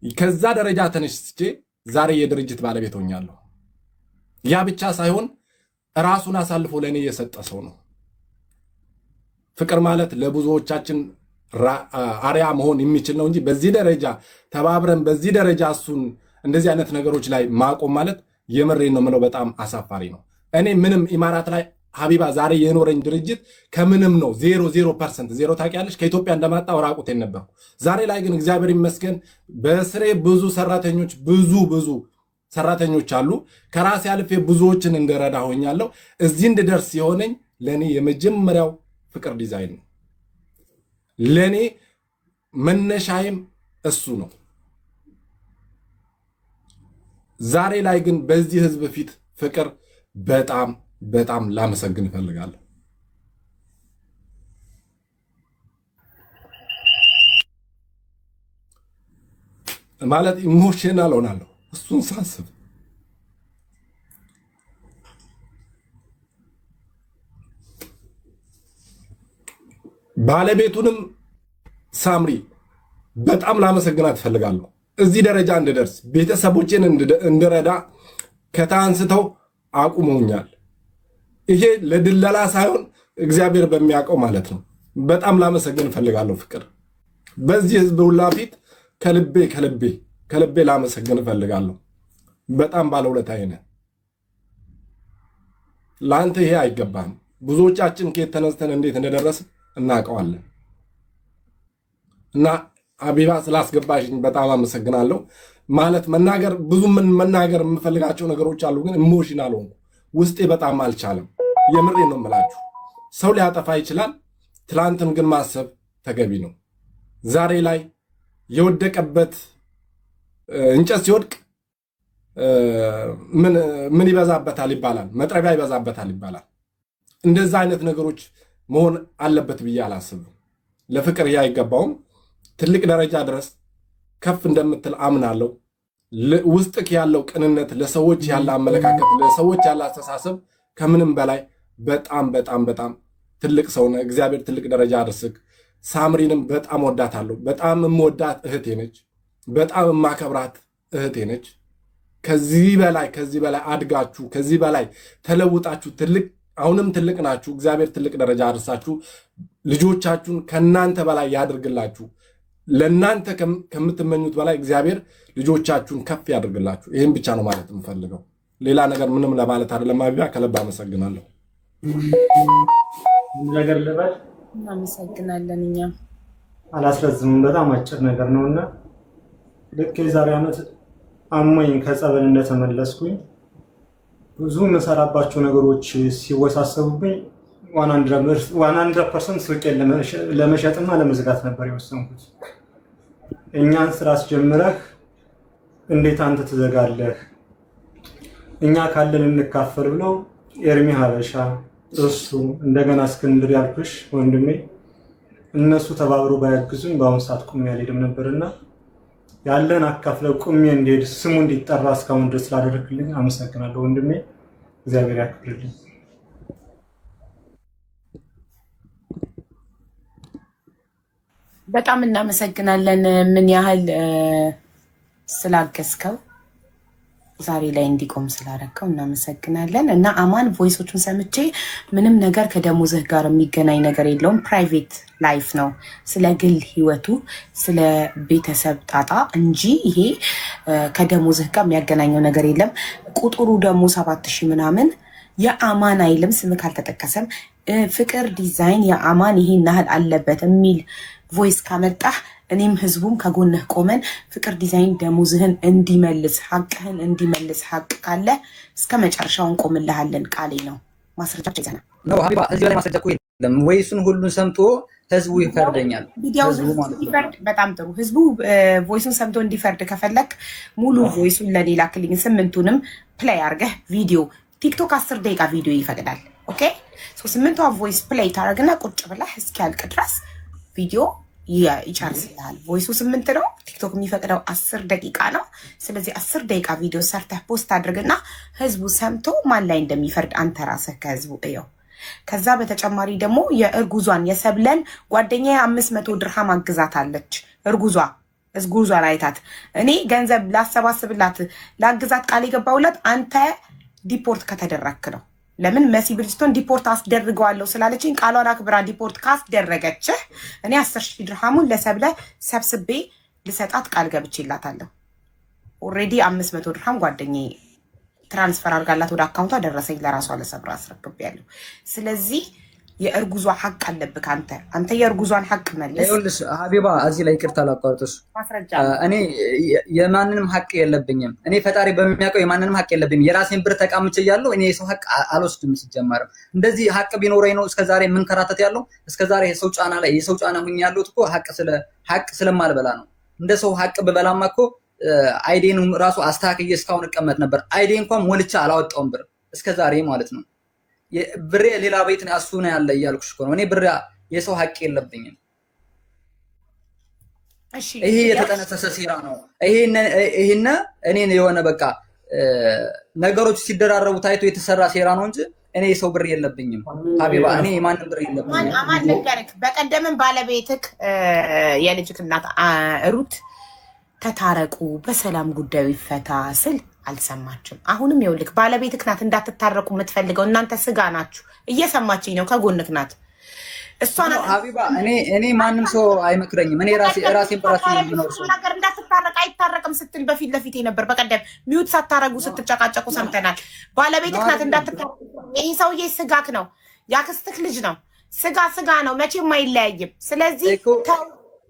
ከዛ ደረጃ ተነስቼ ዛሬ የድርጅት ባለቤት ሆኛለሁ። ያ ብቻ ሳይሆን ራሱን አሳልፎ ለኔ የሰጠ ሰው ነው። ፍቅር ማለት ለብዙዎቻችን አሪያ መሆን የሚችል ነው እንጂ በዚህ ደረጃ ተባብረን በዚህ ደረጃ እሱን እንደዚህ አይነት ነገሮች ላይ ማቆም ማለት የምሬን ነው የምለው በጣም አሳፋሪ ነው። እኔ ምንም ኢማራት ላይ ሀቢባ ዛሬ የኖረኝ ድርጅት ከምንም ነው 0% ዜሮ ታውቂያለሽ። ከኢትዮጵያ እንደመጣሁ ራቁቴን ነበርኩ። ዛሬ ላይ ግን እግዚአብሔር ይመስገን በስሬ ብዙ ሰራተኞች አሉ። ከራሴ አልፌ ብዙዎችን እንድረዳ ሆኛለሁ። እዚህ እንድደርስ የሆነኝ ለእኔ የመጀመሪያው ፍቅር ዲዛይን ነው። ለእኔ መነሻዬም እሱ ነው። ዛሬ ላይ ግን በዚህ ህዝብ ፊት ፍቅር በጣም ላመሰግን እፈልጋለሁ። ማለት ኢሞሽናል ሆናለሁ እሱን ሳስብ። ባለቤቱንም ሳምሪ በጣም ላመሰግናት እፈልጋለሁ። እዚህ ደረጃ እንድደርስ ቤተሰቦቼን እንድረዳ ከታንስተው አቁመውኛል። ይሄ ለድለላ ሳይሆን እግዚአብሔር በሚያውቀው ማለት ነው። በጣም ላመሰግን እፈልጋለሁ ፍቅር። በዚህ ህዝብ ሁላ ፊት ከልቤ ላመሰግን እፈልጋለሁ። በጣም ባለውለታዬ ነህ። ለአንተ ይሄ አይገባም። ብዙዎቻችን ከየት ተነስተን እንዴት እንደደረስ እናውቀዋለን። እና ሀቢባ ስላስገባሽኝ በጣም አመሰግናለሁ። ማለት ብዙ መናገር የምፈልጋቸው ነገሮች አሉ፣ ግን ኢሞሽናል ሆንኩ። ውስጤ በጣም አልቻለም። የምሬ ነው የምላችሁ። ሰው ሊያጠፋ ይችላል። ትላንትን ግን ማሰብ ተገቢ ነው። ዛሬ ላይ የወደቀበት እንጨት ሲወድቅ ምን ይበዛበታል ይባላል፣ መጥረቢያ ይበዛበታል ይባላል። እንደዛ አይነት ነገሮች መሆን አለበት ብዬ አላስብም። ለፍቅር ይሄ አይገባውም። ትልቅ ደረጃ ድረስ ከፍ እንደምትል አምናለሁ። ውስጥክ ያለው ቅንነት፣ ለሰዎች ያለ አመለካከት፣ ለሰዎች ያለ አስተሳሰብ ከምንም በላይ በጣም ትልቅ ሰው ነህ። እግዚአብሔር ትልቅ ደረጃ አድርስክ። ሳምሪንም በጣም ወዳታለሁ። በጣም የምወዳት እህቴ ነች። በጣም የማከብራት እህቴ ነች። ከዚህ በላይ አድጋችሁ ከዚህ በላይ ተለውጣችሁ አሁንም ትልቅ ናችሁ። እግዚአብሔር ትልቅ ደረጃ አድርሳችሁ ልጆቻችሁን ከናንተ በላይ ያድርግላችሁ። ለናንተ ከምትመኙት በላይ እግዚአብሔር ልጆቻችሁን ከፍ ያድርግላችሁ። ይህን ብቻ ነው ማለት የምፈልገው። ሌላ ነገር ምንም ለማለት አይደለም። አቢባ ከልብ አመሰግናለሁ። ነገር ልበል። እናመሰግናለን። እኛም አላስረዝምም። በጣም አጭር ነገር ነውና ልክ የዛሬ ዓመት አሞኝ ከጸበል እንደተመለስኩኝ ብዙ የምሰራባቸው ነገሮች ሲወሳሰቡብኝ 100% ሱቄን ለመሸጥና ለመዝጋት ነበር የወሰንኩት። እኛን ስራ አስጀምረህ እንዴት አንተ ትዘጋለህ? እኛ ካለን እንካፈል ብለው ኤርሚ ሀበሻ፣ እሱ እንደገና እስክንድር ያልኩሽ ወንድሜ፣ እነሱ ተባብሮ ባያግዙኝ በአሁኑ ሰዓት ቁሜ አልሄድም ነበርና ያለን አካፍለው ቁሜ እንድሄድ ስሙ እንዲጠራ እስካሁን ድረስ ስላደረግልኝ አመሰግናለሁ ወንድሜ። እግዚአብሔር ያክብርልኝ። በጣም እናመሰግናለን። ምን ያህል ስላገዝከው ዛሬ ላይ እንዲቆም ስላደረከው እናመሰግናለን። እና አማን ቮይሶቹን ሰምቼ ምንም ነገር ከደሞዝህ ጋር የሚገናኝ ነገር የለውም። ፕራይቬት ላይፍ ነው፣ ስለ ግል ህይወቱ፣ ስለ ቤተሰብ ጣጣ እንጂ ይሄ ከደሞዝህ ጋር የሚያገናኘው ነገር የለም። ቁጥሩ ደግሞ 7000 ምናምን የአማን አይልም፣ ስምህ አልተጠቀሰም። ፍቅር ዲዛይን የአማን ይሄን ያህል አለበት የሚል ቮይስ ካመጣህ እኔም ህዝቡም ከጎንህ ቆመን ፍቅር ዲዛይን ደሞዝህን እንዲመልስ ሀቅህን እንዲመልስ ሀቅ ካለ እስከ መጨረሻው እንቆምልሃለን። ቃሌ ነው። ማስረጃ ይዘና ነው ሀቢባ። እዚህ ላይ ማስረጃ እኮ የለም። ቮይሱን ሁሉን ሰምቶ ህዝቡ ይፈርደኛል። በጣም ጥሩ። ህዝቡ ቮይሱን ሰምቶ እንዲፈርድ ከፈለክ ሙሉ ቮይሱን ለኔ ላክልኝ። 8ቱንም ፕሌይ አርገህ ቪዲዮ ቲክቶክ 10 ደቂቃ ቪዲዮ ይፈቅዳል። ኦኬ 8ቷ ቮይስ ፕሌይ ታደርግና ቁጭ ብለህ እስኪያልቅ ድረስ ቪዲዮ ይጨርስልሃል። ቮይሱ 8 ነው። ቲክቶክ የሚፈቅደው 10 ደቂቃ ነው። ስለዚህ 10 ደቂቃ ቪዲዮ ሰርተህ ፖስት አድርግና ህዝቡ ሰምቶ ማን ላይ እንደሚፈርድ አንተ ራስህ ከህዝቡ እየው። ከዛ በተጨማሪ ደግሞ የእርጉዟን የሰብለን ጓደኛ 500 ድርሃም አግዛት አለች። እርጉዟ ላይታት እኔ ገንዘብ ላሰባስብላት ላግዛት ቃል የገባውላት አንተ ዲፖርት ከተደረክ ነው። ለምን መሲ ብሪጅስቶን ዲፖርት አስደርገዋለሁ ስላለችኝ ቃሏን አክብራ ዲፖርት ካስደረገችህ እኔ 10,000 ድርሃሙን ለሰብለ ሰብስቤ ልሰጣት ቃል ገብቼላታለሁ። ኦልሬዲ 500 ድርሃም ጓደኛዬ ትራንስፈር አድርጋላት ወደ አካውንቷ ደረሰኝ ለራሷ ለሰብራ አስረክቤያለሁ። ስለዚህ የእርጉዟ ሐቅ አለብህ አንተ የእርጉዟን ሐቅ መልስ። ይኸውልሽ ሀቢባ እዚህ ላይ ይቅርታ ላቋርጥሽ። እኔ የማንንም ሐቅ የለብኝም። እኔ ፈጣሪ በሚያውቀው የማንንም ሐቅ የለብኝም። የራሴን ብር ተቃምቼ እያለሁ እኔ የሰው ሐቅ አልወስድም። ሲጀመርም እንደዚህ ሐቅ ቢኖረኝ ነው እስከዛሬ የምንከራተት ያለው። እስከዛሬ የሰው ጫና ላይ የሰው ጫና ሁኝ ያለሁት እኮ ሐቅ ስለማልበላ ነው። እንደ ሰው ሐቅ ብበላማ እኮ አይዴን ራሱ አስተካክዬ እስካሁን እቀመጥ ነበር። አይዴ እንኳን ሞልቻ አላወጣውም ብር እስከዛሬ ማለት ነው። ብሬ ሌላ ቤት ነው እሱ ነው ያለ እያልኩሽ እኮ ነው። እኔ ብሬ የሰው ሐቅ የለብኝም። ይሄ የተጠነሰሰ ሴራ ነው። ይሄን እኔን የሆነ በቃ ነገሮች ሲደራረቡ ታይቶ የተሰራ ሴራ ነው እንጂ እኔ የሰው ብር የለብኝም ሀቢባ። እኔ የማንም ብር የለብኝም። አማን ነገርክ። በቀደምም ባለቤትክ የልጅክ እናት ሩት ተታረቁ በሰላም ጉዳዩ ይፈታ ስል አልሰማችም። አሁንም ይኸውልህ ባለቤትክ ናት እንዳትታረቁ የምትፈልገው። እናንተ ስጋ ናችሁ። እየሰማችኝ ነው። ከጎንክ ናት እሷ ናት ሀቢባ። እኔ ማንም ሰው አይመክረኝም። እኔ ራሴን በራሴ ነው ነገር እንዳትታረቅ አይታረቅም ስትል በፊት ለፊቴ ነበር። በቀደም ሚውት ሳታረጉ ስትጨቃጨቁ ሰምተናል። ባለቤትክ ናት እንዳትታረቁ። ይሄ ሰውዬ ስጋክ ነው። ያክስትክ ልጅ ነው። ስጋ ነው። መቼም አይለያይም። ስለዚህ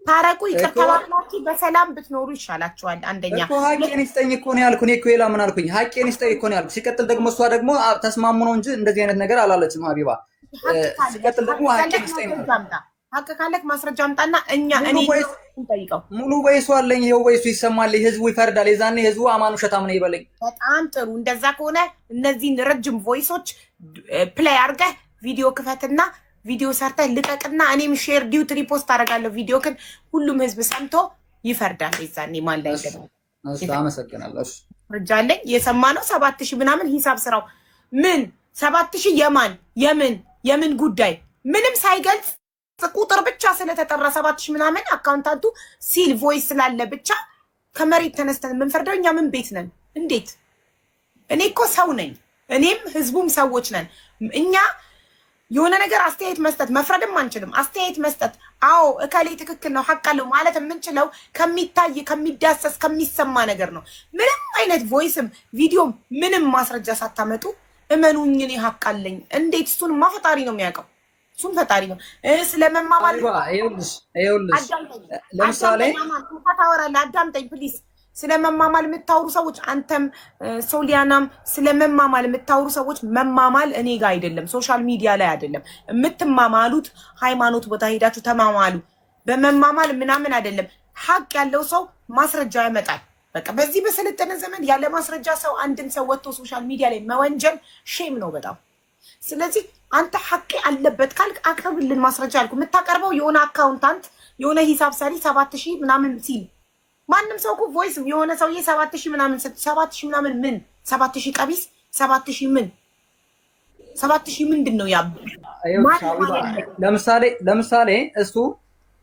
ታረቁ ይቅር ተባብላችሁ በሰላም ብትኖሩ ይሻላችኋል። አንደኛ እኮ ሀቄን ይስጠኝ እኮ ነው ያልኩ። እኔ እኮ ሌላ ምን አልኩኝ? ሀቄን ይስጠኝ እኮ ነው ያልኩ። ሲቀጥል ደግሞ እሷ ደግሞ ተስማሙ ነው እንጂ እንደዚህ አይነት ነገር አላለችም ሀቢባ። ሲቀጥል ደግሞ ሀቄን ይስጠኝ ነው። ሀቅ ካለክ ማስረጃ አምጣና እኔ እንጠይቀው። ሙሉ ወይሱ አለኝ። ይሄው ወይሱ ይሰማል። ህዝቡ ይፈርዳል። የዛኔ ህዝቡ አማኑ ሸታም ነው ይበለኝ። በጣም ጥሩ። እንደዛ ከሆነ እነዚህን ረጅም ቮይሶች ፕሌይ አድርገህ ቪዲዮ ክፈትና ቪዲዮ ሰርተህ ልቀቅና እኔም ሼር ዲዩት ሪፖስት አደርጋለሁ። ቪዲዮ ግን ሁሉም ህዝብ ሰምቶ ይፈርዳል። የዛኔ ማን ላይ እንደሆነ አመሰግናለሁ። ረጃለኝ የሰማነው 7000 ምናምን ሂሳብ ስራው ምን 7000 የምን ጉዳይ ምንም ሳይገልጽ ቁጥር ብቻ ስለተጠራ 7000 ምናምን አካውንታንቱ ሲል ቮይስ ስላለ ብቻ ከመሬት ተነስተን የምንፈርደው እኛ ምን ቤት ነን? እንዴት? እኔ እኮ ሰው ነኝ። እኔም ህዝቡም ሰዎች ነን። እኛ የሆነ ነገር አስተያየት መስጠት መፍረድም አንችልም። አስተያየት መስጠት አዎ እከሌ ትክክል ነው ሐቅ አለው ማለት የምንችለው ከሚታይ ከሚዳሰስ ከሚሰማ ነገር ነው። ምንም አይነት ቮይስም ቪዲዮም ምንም ማስረጃ ሳታመጡ እመኑኝ እኔ ሐቅ አለኝ። እንዴት? እሱንማ ፈጣሪ ነው የሚያውቀው። እሱም ፈጣሪ ነው። ስለመማማል ለምሳሌ ታወራለህ። አዳምጠኝ ፕሊዝ። ስለመማማል የምታወሩ ሰዎች አንተም ሶሊያናም ስለመማማል የምታወሩ ሰዎች መማማል እኔ ጋር አይደለም፣ ሶሻል ሚዲያ ላይ አይደለም የምትማማሉት። ሃይማኖት ቦታ ሄዳችሁ ተማማሉ። በመማማል ምናምን አይደለም። ሐቅ ያለው ሰው ማስረጃ ያመጣል። በቃ በዚህ በሰለጠነ ዘመን ያለ ማስረጃ ሰው አንድን ሰው ወጥቶ ሶሻል ሚዲያ ላይ መወንጀል ሼም ነው በጣም። ስለዚህ አንተ ሐቅ አለበት ካልክ አቅርብልን ማስረጃ አልኩ። የምታቀርበው የሆነ አካውንታንት የሆነ ሂሳብ ሰሪ 7000 ምናምን ሲል ማንም ሰው እኮ ቮይስ የሆነ ሰውዬ 7000 ምናምን 7000 ምናምን ምን 7000 ቀቢስ 7000 ምን 7000 ምንድን ነው? ያ ለምሳሌ እሱ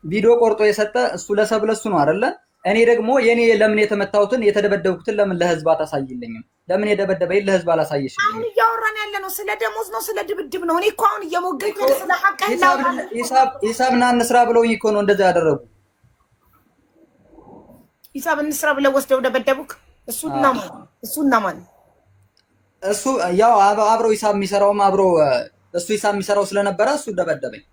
ቪዲዮ ቆርጦ የሰጠ እሱ ለሰብለሱ ነው አይደለ? እኔ ደግሞ የኔ ለምን የተመታሁትን የተደበደብኩትን ለምን ለህዝብ አታሳይልኝም? ለምን የደበደበኝ ለህዝብ አላሳየሽም? አሁን እያወራን ያለ ነው ስለ ደሞዝ ነው ስለ ድብድብ ነው። እኔ እኮ አሁን እየሞገኝ ስለ ሐቅ ሂሳብና እንስራ ብለውኝ እኮ ነው እንደዛ ያደረጉ። ሂሳብ እንስራ ብለው ወስደው ደበደቡክ። እሱና ማን እሱ ያው አብረው ሂሳብ የሚሰራውም አብሮ እሱ ሂሳብ የሚሰራው ስለነበረ እሱ ደበደበኝ።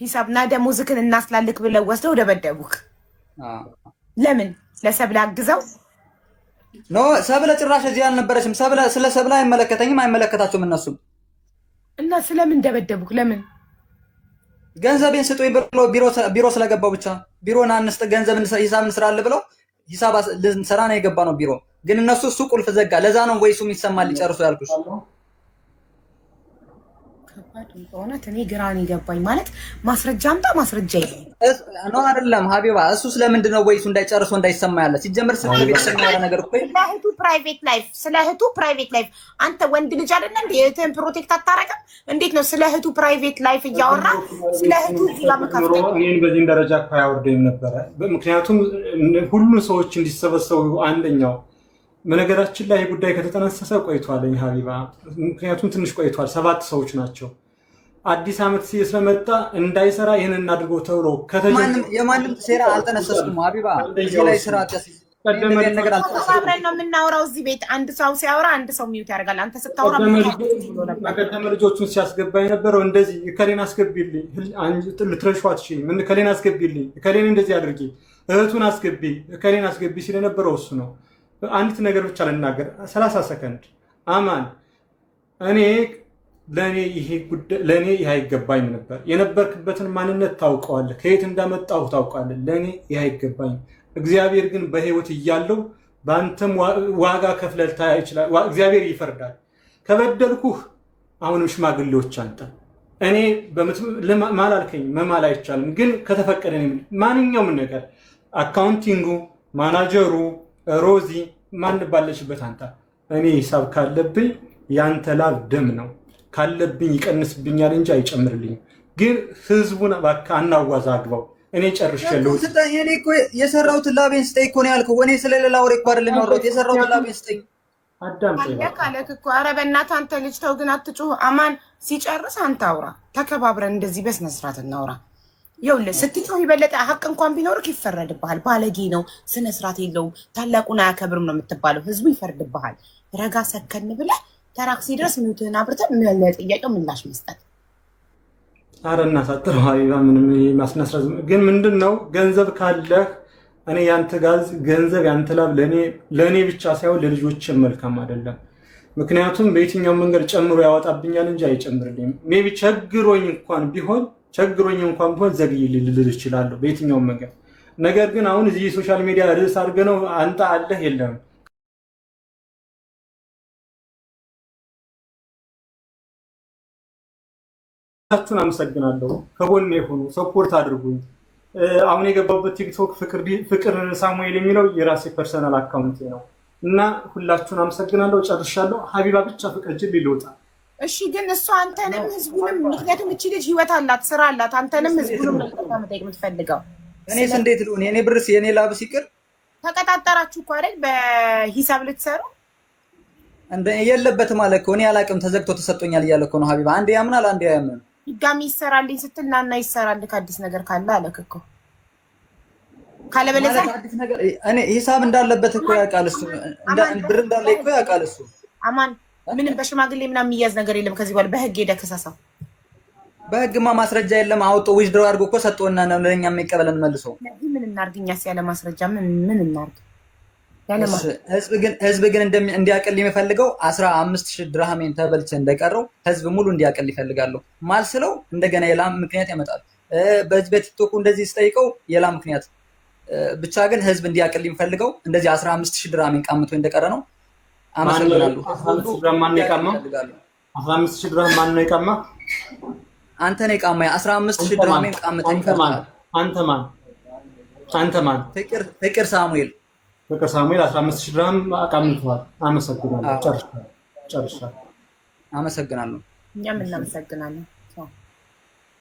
ሂሳብና ደሞዝክን እናስላልክ ብለው ወስደው ደበደቡክ። ለምን? ለሰብለ አግዘው ኖ ሰብለ ጭራሽ እዚህ አልነበረችም። ስለ ሰብለ አይመለከተኝም፣ አይመለከታቸውም እነሱም። እና ስለምን ደበደቡክ? ለምን? ገንዘቤን ስጡኝ ብሎ ቢሮ ስለገባው ብቻ ቢሮና አንስጥ ገንዘብ ሂሳብ እንስራለን ብለው ሂሳብ ልንሰራ ነው የገባ ነው ቢሮ። ግን እነሱ እሱ ቁልፍ ዘጋ። ለዛ ነው ወይሱም ይሰማል ሊጨርሱ ያልኩሽ። ከባድ በእውነት እኔ ግራን ይገባኝ ማለት ማስረጃ አምጣ ማስረጃ የለም ነው አይደለም ሀቢባ። እሱ ስለምንድን ነው ወይሱ እንዳይጨርሱ እንዳይሰማ ያለ ሲጀምር ስለ ቤተሰብ ያለ ነገር እኮ ስለህቱ ፕራይቬት ላይፍ አንተ ወንድ ልጅ አይደለ እንዴ? የእህትህን ፕሮቴክት አታረግም? እንዴት ነው ስለ እህቱ ፕራይቬት ላይፍ እያወራ ስለ እህቱ እዚህ ጋር መካፈል? እኔን በዚህ ደረጃ እኮ አያወርደኝም ነበረ። ምክንያቱም ሁሉ ሰዎች እንዲሰበሰቡ አንደኛው በነገራችን ላይ ጉዳይ ከተጠነሰሰ ቆይቷል ሀቢባ። ምክንያቱም ትንሽ ቆይቷል። 7 ሰዎች ናቸው። አዲስ ዓመት ስለመጣ እንዳይሰራ ይህን እናድርገው ተብሎ የማንም ሴራ አልተነሰስኩም ሀቢባ። እዚህ ላይ ስራ ተከባብረን ነው የምናወራው እዚህ ቤት። አንድ ሰው ሲያወራ አንድ ሰው ሚውት ያደርጋል። አንተ ስታወራ በቀደም ልጆቹን ሲያስገባ የነበረው እንደዚህ እከሌን አስገቢልኝ፣ ልትረሺው አትችይም፣ እከሌን አስገቢልኝ፣ እከሌን እንደዚህ አድርጊ፣ እህቱን አስገቢ፣ እከሌን አስገቢ ሲል የነበረው እሱ ነው። አንዲት ነገር ብቻ ልናገር 30 ሰከንድ። አማን ለእኔ ይህ አይገባኝም ነበር። የነበርክበትን ማንነት ታውቀዋለህ፣ ከየት እንዳመጣሁ ታውቃለህ። ለእኔ ይህ አይገባኝም። እግዚአብሔር ግን በህይወት እያለው በአንተም ዋጋ ከፍለህ ልታያ ይችላል። እግዚአብሔር ይፈርዳል። ከበደልኩህ አሁንም ሽማግሌዎች አንተ እኔ ማላልከኝ መማል አይቻልም፣ ግን ከተፈቀደ ማንኛውም ነገር አካውንቲንጉ፣ ማናጀሩ፣ ሮዚ ማን ባለሽበት አንተ እኔ ሂሳብ ካለብኝ ያንተ ላብ ደም ነው ካለብኝ ይቀንስብኛል እንጂ አይጨምርልኝም። ግን ህዝቡን እባክህ አናዋዛ አግባው። እኔ ጨርሻለሁ። እኔ እኮ የሰራሁትን ላቤን ስጠኝ እኮ ነው ያልኩህ። እኔ ስለሌላ ወሬ እኮ አይደለም ያወራሁት። የሰራሁትን ላቤን ስጠኝ። ካለክ እኮ ኧረ በእናትህ አንተ ልጅ ተው ግን አትጩህ። አማን ሲጨርስ አንተ አውራ። ተከባብረን እንደዚህ በስነ ስርዓት እናውራ። ይኸውልህ ስትጮህ የበለጠ ሀቅ እንኳን ቢኖርክ ይፈረድብሃል። ባለጌ ነው፣ ስነ ስርዓት የለውም፣ ታላቁን አያከብርም ነው የምትባለው። ህዝቡ ይፈርድብሃል። ረጋ ሰከን ብለህ ተራክሲ ድረስ ሚውትህን አብርተህ ለጥያቄው ምላሽ መስጠት። ኧረ እናሳጥረው ሀቢባ፣ ምንም ማስነስረዝ ግን ምንድን ነው ገንዘብ ካለህ እኔ ያንተ ገንዘብ ያንተ ላብ ለእኔ ብቻ ሳይሆን ለልጆችም መልካም አይደለም። ምክንያቱም በየትኛው መንገድ ጨምሮ ያወጣብኛል እንጂ አይጨምርልኝም። ሜቢ ቸግሮኝ እንኳን ቢሆን ዘግይልኝ ልል እችላለሁ በየትኛውም መንገድ። ነገር ግን አሁን እዚህ ሶሻል ሚዲያ ርዕስ አድርገህ ነው አንተ አለህ የለም ታችሁን አመሰግናለሁ። ከጎኔ የሆኑ ሰፖርት አድርጉኝ። አሁን የገባሁበት ቲክቶክ ፍቅር ሳሙኤል የሚለው የራሴ ፐርሰናል አካውንቴ ነው እና ሁላችሁን አመሰግናለሁ። ጨርሻለሁ። ሀቢባ ብቻ ፍቀጅልኝ ልውጣ። እሺ ግን እሷ አንተንም ህዝቡንም፣ ምክንያቱም እቺ ልጅ ህይወት አላት፣ ስራ አላት። አንተንም ህዝቡንም መጠየቅ የምትፈልገው እኔስ እንዴት ልሁን? የኔ ብርስ የኔ ላብ ሲቅር ተቀጣጠራችሁ እኮ አይደል? በሂሳብ ልትሰሩ የለበትም አለ እኮ። እኔ አላቅም ተዘግቶ ተሰጥቶኛል እያለ እኮ ነው ሀቢባ። አንዴ ያምናል አንዴ አያምንም። ድጋሚ ይሰራልኝ ስትል ናና ይሰራልህ አዲስ ነገር ካለ አለክ እኮ። ካለበለዚያ አዲስ ነገር እኔ ሂሳብ እንዳለበት እኮ ያውቃል እሱ፣ ብር እንዳለ እኮ ያውቃል እሱ። አማን ምንም በሽማግሌ ምናምን የሚያዝ ነገር የለም ከዚህ በኋላ። በህግ ሄደህ ከሳሳው። በህግማ ማስረጃ የለም። አውጦ ዊዝድሮ አድርጎ እኮ ሰጥቶና ነው ለኛ የሚቀበለን መልሶ። ምን እናርግኛስ ያለ ማስረጃ ምን እናርግ? ህዝብ ግን እንዲያቀል የሚፈልገው 15000 ድርሃሜን ተበልቼ እንደቀረው ህዝብ ሙሉ እንዲያቀል ይፈልጋሉ። ማልስለው እንደገና የላም ምክንያት ያመጣል። በቲክቶኩ እንደዚህ ስጠይቀው የላም ምክንያት ብቻ ግን ህዝብ እንዲያቀል የሚፈልገው እንደዚህ 15000 ድርሃሜን ቀምቶ እንደቀረ ነው። አመሰግናለሁ። 15000 ድርሃም ማን ነው የቀማ? 15000 ድርሃም ማን ነው የቀማ? አንተ ነው የቀማ። 15000 ድርሃሜን ቀምተኝ ይፈልጋል። አንተ ማን? ፍቅር ሳሙኤል 15000 ድርሃም አቃምቷል። አመሰግናለሁ። ጨርሻለሁ። አመሰግናለሁ። እኛም እናመሰግናለን።